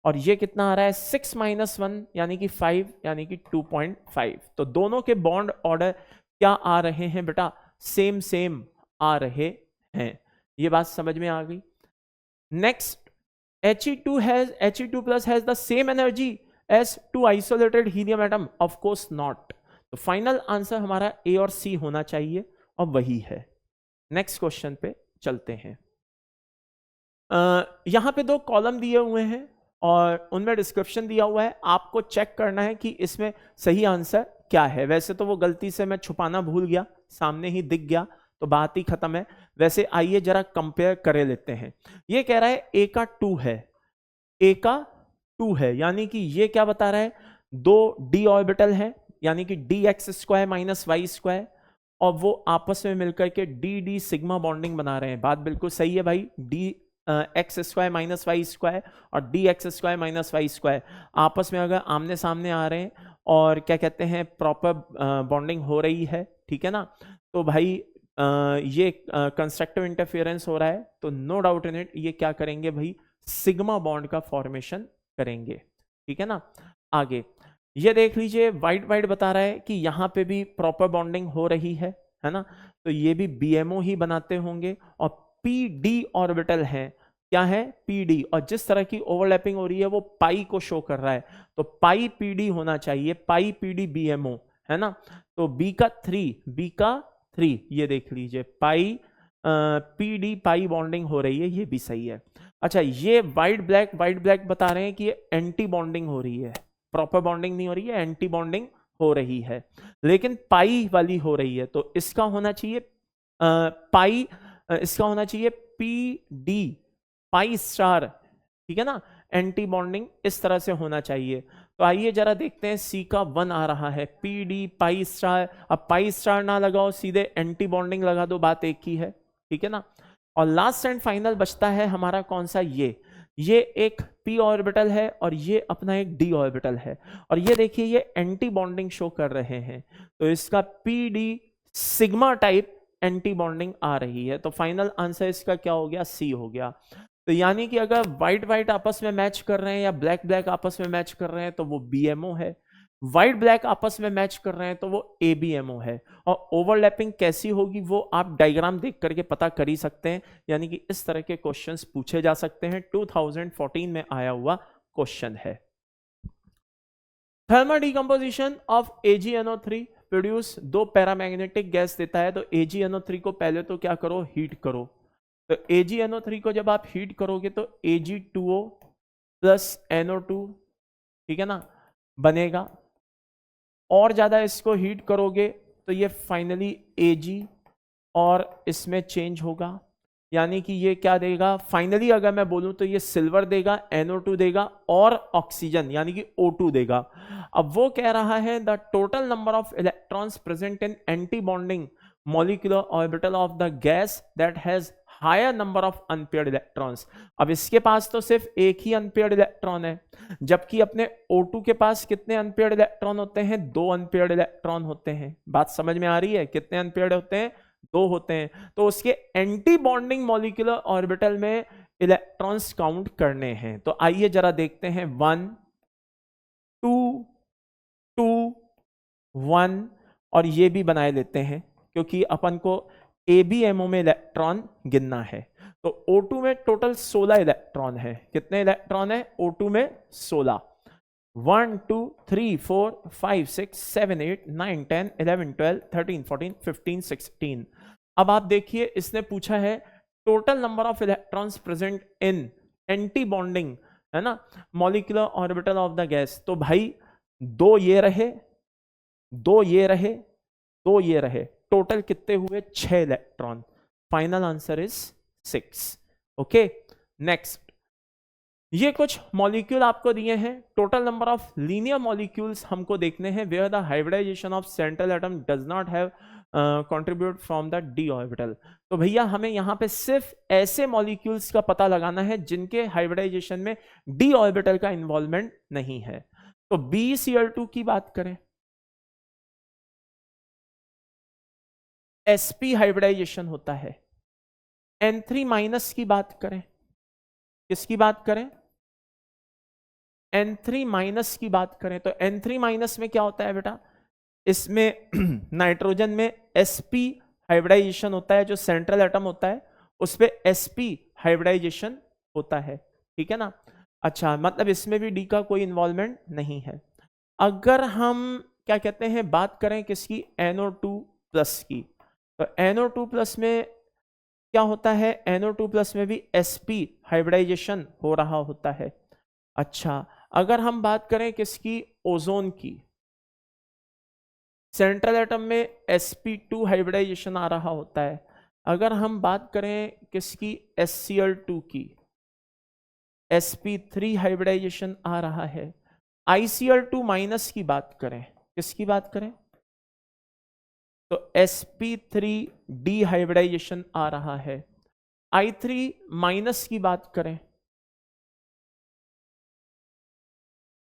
और ये कितना आ रहा है 6 - 1 यानी कि 5 यानी कि 2.5। तो दोनों के बॉन्ड ऑर्डर क्या आ रहे हैं बेटा, सेम सेम आ रहे हैं। ये बात समझ में आ गई। Next, He2 plus has the same energy as two isolated helium atom, of course not। तो फाइनल आंसर हमारा ए और सी होना चाहिए और वही है। नेक्स्ट क्वेश्चन पे चलते हैं। यहां पे 2 कॉलम दिए हुए हैं और उनमें डिस्क्रिप्शन दिया हुआ है, आपको चेक करना है कि इसमें सही आंसर क्या है। वैसे तो वो गलती से मैं छुपाना भूल गया, सामने ही दिख गया तो बात ही खत्म है। वैसे आइए जरा कंपेयर करे लेते हैं। ये कह रहा है ए का 2 है, ए का 2 है, यानी कि ये क्या बता रहा है, 2 d ऑर्बिटल है यानी कि dx² - y², और वो आपस में मिलकर के dd सिग्मा बॉन्डिंग बना रहे हैं। बात बिल्कुल सही है भाई, dx² - y² और dx² - y² आपस में अगर आमने सामने आ रहे हैं और क्या कहते हैं प्रॉपर बॉन्डिंग हो रही है, ठीक है ना, तो भाई ये कंस्ट्रक्टिव इंटरफेरेंस हो रहा है, तो नो डाउट इन इट ये क्या करेंगे भाई, सिग्मा बॉन्ड का फॉर्मेशन करेंगे, ठीक है ना। आगे ये देख लीजिए, वाइट वाइट बता रहा है कि यहां पे भी प्रॉपर बॉन्डिंग हो रही है ना, तो ये भी बीएमओ ही बनाते होंगे। और पीडी ऑर्बिटल है, क्या है पीडी, और जिस तरह की ओवरलैपिंग हो रही है वो पाई को शो कर रहा है, तो पाई पीडी होना चाहिए, पाई पीडी बीएमओ है ना। तो बी का 3 ये देख लीजिए, पाई पीडी पाई बॉन्डिंग हो रही है, ये भी सही है। अच्छा, ये वाइट ब्लैक बता रहे हैं कि ये एंटी बॉन्डिंग हो रही है, प्रॉपर बॉन्डिंग नहीं हो रही है, एंटी बॉन्डिंग हो रही है, लेकिन पाई वाली हो रही है। तो इसका होना चाहिए पाई, इसका होना चाहिए पी डी पाई स्टार, ठीक है ना, एंटी बॉन्डिंग इस तरह से होना चाहिए। तो आइए जरा देखते हैं, सी का 1 आ रहा है, पी डी पाई स्टार। अब पाई स्टार ना लगाओ, सीधे एंटी बॉन्डिंग लगा दो, बात एक ही है, ठीक है ना। और लास्ट एंड फाइनल बचता है हमारा कौन सा, ये एक p ऑर्बिटल है और ये अपना एक d ऑर्बिटल है, और ये देखिए ये एंटी बॉन्डिंग शो कर रहे हैं, तो इसका p d sigma type anti bonding आ रही है। तो फाइनल आंसर इसका क्या हो गया, सी हो गया। तो यानी कि अगर व्हाइट व्हाइट आपस में मैच कर रहे हैं या ब्लैक ब्लैक आपस में मैच कर रहे हैं तो वो बीएमओ है, व्हाइट ब्लैक आपस में मैच कर रहे हैं तो वो एबीएमओ है। और ओवरलैपिंग कैसी होगी वो आप डायग्राम देख करके पता कर ही सकते हैं, यानी कि इस तरह के क्वेश्चंस पूछे जा सकते हैं, 2014 में आया हुआ क्वेश्चन है। Thermal decomposition of AgNO3 produce 2 paramagnetic gas देता है, तो AgNO3 को पहले तो क्या करो, हीट करो। तो AgNO3 को जब आप हीट करोगे तो Ag2O प्लस NO2, ठीक है ना, बनेगा। और ज्यादा इसको हीट करोगे तो ये फाइनली Ag और इसमें चेंज होगा, यानी कि ये क्या देगा, फाइनली अगर मैं बोलूं तो ये सिल्वर देगा, NO2 देगा और ऑक्सीजन यानी कि O2 देगा। अब वो कह रहा है the total number of electrons present in anti bonding molecular orbital of the gas that has higher number of unpaired electrons. अब इसके पास तो सिर्फ एक ही अनपेयर्ड इलेक्ट्रॉन है, जबकि अपने O2 के पास कितने अनपेयर्ड इलेक्ट्रॉन होते हैं, 2 अनपेयर्ड इलेक्ट्रॉन होते हैं। बात समझ में आ रही है, कितने अनपेयर्ड होते हैं, 2 होते हैं। तो उसके एंटी बॉन्डिंग मॉलिक्यूलर ऑर्बिटल में इलेक्ट्रॉन्स काउंट करने हैं। तो आइए जरा देखते हैं, 1 2 2 1, और ये भी बनाए लेते हैं क्योंकि अपन को ABMO में इलेक्ट्रॉन गिनना है। तो O2 में टोटल 16 इलेक्ट्रॉन है, कितने इलेक्ट्रॉन है O2 में, 16। 1 2 3 4 5 6 7 8 9 10 11 12 13 14 15 16। अब आप देखिए इसने पूछा है total number of electrons present in anti bonding, है ना, molecular orbital of the gas. तो भाई 2 ये रहे, 2 ये रहे, 2 ये रहे, टोटल कितने हुए, 6 electron. Final answer is 6। Okay, next, ये कुछ मॉलिक्यूल आपको दिए हैं, total number of linear molecules हमको देखने हैं where the hybridisation of central atom does not have contribute from the d orbital. तो भैया हमें यहां पे सिर्फ ऐसे मॉलिक्यूल्स का पता लगाना है जिनके हाइब्रिडाइजेशन में d ऑर्बिटल का इन्वॉल्वमेंट नहीं है। तो BeCl2 की बात करें, sp हाइब्रिडाइजेशन होता है। N3- की बात करें, किसकी बात करें, N3 माइनस की बात करें तो N3 माइनस में क्या होता है बेटा, इसमें नाइट्रोजन में sp हाइब्रिडाइजेशन होता है, जो सेंट्रल एटम होता है उस पे sp हाइब्रिडाइजेशन होता है, ठीक है ना। अच्छा, मतलब इसमें भी डी का कोई इन्वॉल्वमेंट नहीं है। अगर हम क्या कहते हैं बात करें किसकी, NO2 प्लस की, तो NO2 प्लस में क्या होता है, NO2 प्लस में भी sp हाइब्रिडाइजेशन हो रहा होता है। अच्छा, अगर हम बात करें किसकी, ओजोन की, सेंट्रल एटम में sp2 हाइब्रिडाइजेशन आ रहा होता है। अगर हम बात करें किसकी, HCl2 की, sp3 हाइब्रिडाइजेशन आ रहा है। ICl2 माइनस की बात करें, किसकी बात करें, तो sp3 डी हाइब्रिडाइजेशन आ रहा है। I3 माइनस की बात करें,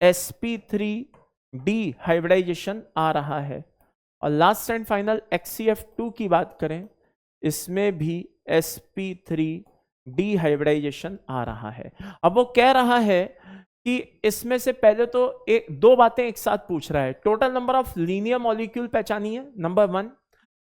sp3 डी हाइब्रिडाइजेशन आ रहा है। और लास्ट एंड फाइनल HCF2 की बात करें, इसमें भी sp3 डी हाइब्रिडाइजेशन आ रहा है। अब वो कह रहा है कि इसमें से पहले तो दो बातें एक साथ पूछ रहा है। Total number of linear molecule पहचानिए, number 1,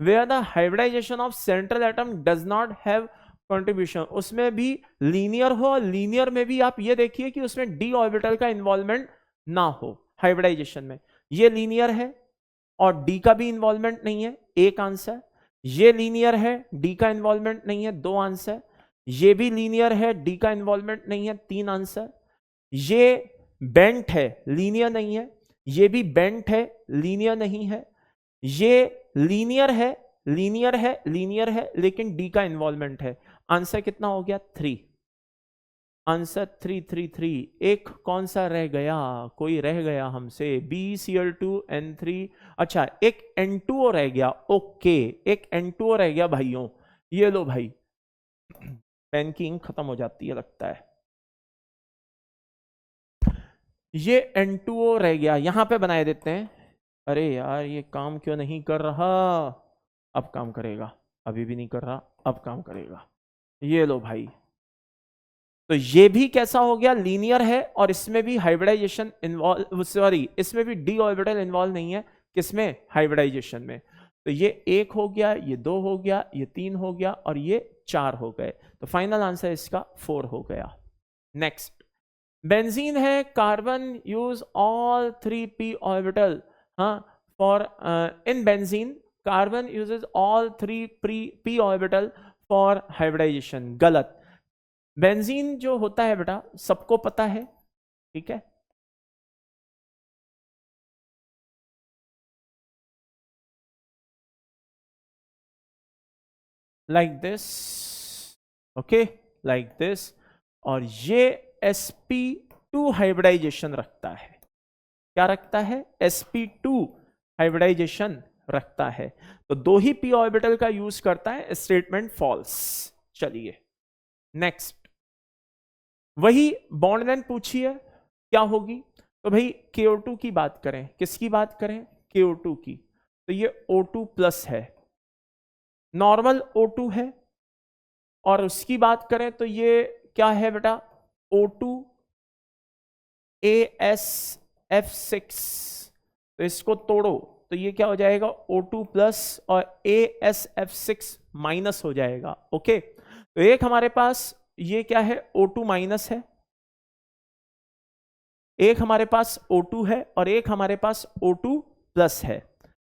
where the hybridisation of central atom does not have contribution, उसमें भी लीनियर हो, लीनियर में भी आप ये देखिए कि उसमें डी ऑर्बिटल का इन्वॉल्वमेंट ना हो हाइब्रिडाइजेशन में। ये लीनियर है और डी का भी इन्वॉल्वमेंट नहीं है, एक आंसर। ये लीनियर है, डी का इन्वॉल्वमेंट नहीं है, 2 आंसर। ये भी लीनियर है, डी का इन्वॉल्वमेंट नहीं है, 3 आंसर। ये बेंट है, लीनियर नहीं है, ये भी बेंट है, लीनियर नहीं है। ये लीनियर है, लीनियर है, लीनियर है, लेकिन डी का इन्वॉल्वमेंट है। आंसर कितना हो गया, 3। आंसर 3 3 3। एक कौन सा रह गया, कोई रह गया हमसे, BCl2 N3। अच्छा, एक N2O रह गया, ओके, एक N2O रह गया भाइयों। ये लो भाई, पेन की इंक खत्म हो जाती है लगता है। ये N2O रह गया, यहां पे बनाए देते हैं। अरे यार, ये काम क्यों नहीं कर रहा, अब काम करेगा, अभी भी नहीं कर रहा, अब काम करेगा। ये लो भाई, तो ये भी कैसा हो गया, लीनियर है, और इसमें भी हाइब्रिडाइजेशन इन्वॉल्व, सॉरी, इसमें भी डी ऑर्बिटल इन्वॉल्व नहीं है, किसमें, हाइब्रिडाइजेशन में। तो ये 1 हो गया, ये 2 हो गया, ये 3 हो गया, और ये 4 हो गए। तो फाइनल आंसर इसका 4 हो गया। नेक्स्ट, बेंजीन है, carbon use all 3p orbital, हाँ, for in benzene carbon uses all 3p orbital for hybridisation. गलत। बेंजीन जो होता है बेटा सबको पता है, ठीक है, like this, okay, like this, और ये sp2 हाइब्रिडाइजेशन रखता है। क्या रखता है, sp2 हाइब्रिडाइजेशन रखता है। तो 2 ही p ऑर्बिटल का यूज करता है, स्टेटमेंट फॉल्स। चलिए नेक्स्ट, वही बॉन्ड लेंथ पूछिए क्या होगी। तो भाई KO2 की बात करें, किसकी बात करें, KO2 की, तो ये O2 प्लस है, नॉर्मल O2 है। और उसकी बात करें तो ये क्या है बेटा, O2 ASF6, तो इसको तोड़ो तो ये क्या हो जाएगा, O2 प्लस और ASF6 माइनस हो जाएगा। ओके, तो एक हमारे पास ये क्या है, O2 माइनस है, एक हमारे पास O2 है, और एक हमारे पास O2 प्लस है।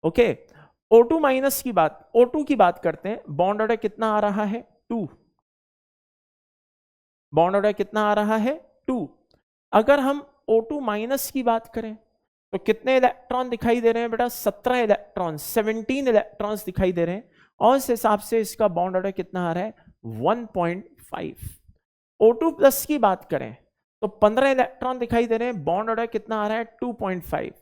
ओके, O2 माइनस की बात, O2 की बात करते हैं। बॉन्ड ऑर्डर कितना आ रहा है, 2। बॉन्ड ऑर्डर कितना आ रहा है, 2। अगर हम O2 माइनस की बात करें तो कितने इलेक्ट्रॉन दिखाई दे रहे हैं बेटा, 17 इलेक्ट्रॉन, 17 इलेक्ट्रॉन्स दिखाई दे रहे हैं। और उस हिसाब से इसका बॉन्ड ऑर्डर कितना आ रहा है, 1.5। O2 प्लस की बात करें तो 15 इलेक्ट्रॉन दिखाई दे रहे हैं, बॉन्ड ऑर्डर कितना आ रहा है, 2.5।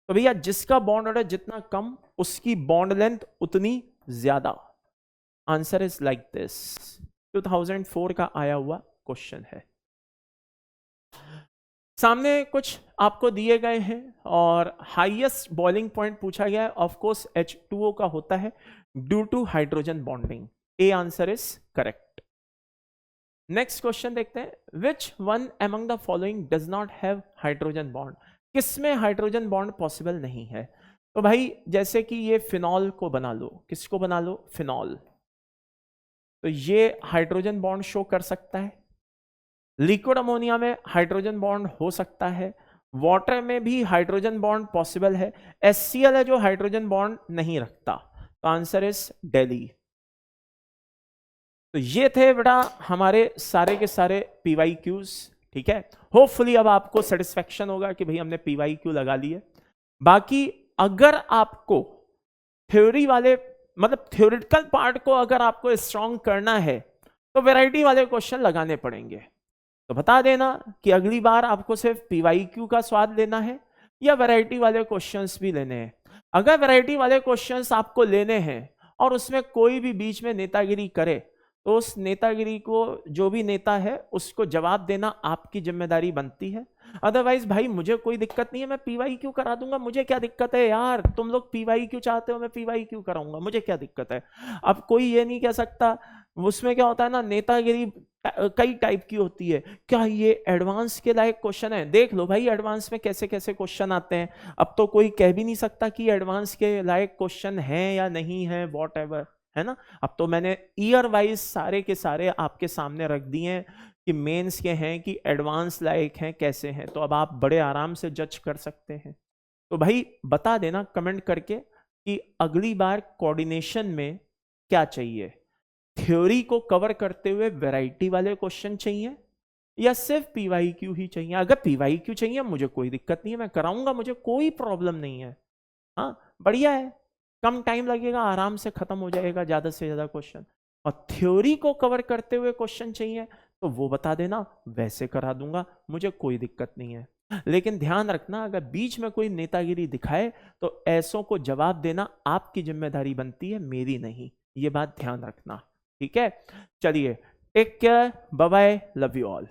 तो भैया जिसका बॉन्ड ऑर्डर जितना कम उसकी बॉन्ड लेंथ उतनी ज्यादा। आंसर इज लाइक दिस, 2004 का आया हुआ क्वेश्चन है। सामने कुछ आपको दिए गए हैं और हाईएस्ट बॉइलिंग पॉइंट पूछा गया है, ऑफ कोर्स H2O का होता है due to hydrogen bonding. A answer is correct. Next question देखते हैं, which one among the following does not have hydrogen bond, किसमें हाइड्रोजन बॉन्ड पॉसिबल नहीं है। तो भाई जैसे कि ये फिनॉल को बना लो, किसको बना लो, फिनॉल, तो ये हाइड्रोजन बॉन्ड शो कर सकता है, लिक्विड अमोनिया में हाइड्रोजन बॉन्ड हो सकता है, वाटर में भी हाइड्रोजन बॉन्ड पॉसिबल है, HCl है जो हाइड्रोजन बॉन्ड नहीं रखता, तो आंसर इज दिल्ली। तो ये थे बेटा हमारे सारे के सारे PYQs, ठीक है। होपफुली अब आपको सेटिस्फेक्शन होगा कि भाई हमने PYQ लगा लिए। बाकी अगर आपको थ्योरी वाले मतलब थ्योरेटिकल पार्ट को अगर आपको स्ट्रॉन्ग करना है तो वैरायटी वाले क्वेश्चन लगाने पड़ेंगे। तो बता देना कि अगली बार आपको सिर्फ PYQ का स्वाद लेना है या वैरायटी वाले क्वेश्चंस भी लेने हैं। अगर वैरायटी वाले क्वेश्चंस आपको लेने हैं और उसमें कोई भी बीच में नेतागिरी करे तो उस नेतागिरी को जो भी नेता है उसको जवाब देना आपकी जिम्मेदारी बनती है। अदरवाइज भाई मुझे कोई दिक्कत नहीं है, मैं PYQ करा दूंगा, मुझे क्या दिक्कत है यार, तुम लोग PYQ चाहते हो मैं PYQ कराऊंगा, मुझे क्या दिक्कत है। अब कोई ये नहीं कह सकता, उसमें क्या होता है ना, नेतागिरी कई टाइप की होती है। क्या ये एडवांस के लायक क्वेश्चन है, देख लो भाई एडवांस में कैसे कैसे क्वेश्चन आते हैं। अब तो कोई कह भी नहीं सकता कि एडवांस के लायक क्वेश्चन है या नहीं है, वॉट एवर, है ना। अब तो मैंने ईयर वाइज सारे के सारे आपके सामने रख दिए हैं कि मेंस के हैं कि एडवांस लायक हैं कैसे हैं, तो अब आप बड़े आराम से जज कर सकते हैं। तो भाई बता देना कमेंट करके कि अगली बार कोऑर्डिनेशन में क्या चाहिए, थ्योरी को कवर करते हुए वैरायटी वाले क्वेश्चन चाहिए या सिर्फ PYQ ही चाहिए। अगर PYQ चाहिए मुझे कोई दिक्कत नहीं है, मैं कराऊंगा, मुझे कोई प्रॉब्लम नहीं है। हाँ बढ़िया है, कम टाइम लगेगा, आराम से खत्म हो जाएगा ज्यादा से ज्यादा क्वेश्चन। और थ्योरी को कवर करते हुए क्वेश्चन चाहिए तो वो बता देना, वैसे करा दूंगा, मुझे कोई दिक्कत नहीं है। लेकिन ध्यान रखना अगर बीच में कोई नेतागिरी दिखाए तो ऐसों को जवाब देना आपकी जिम्मेदारी बनती है, मेरी नहीं, ये बात ध्यान रखना, ठीक है। चलिए take care, bye bye, love you all.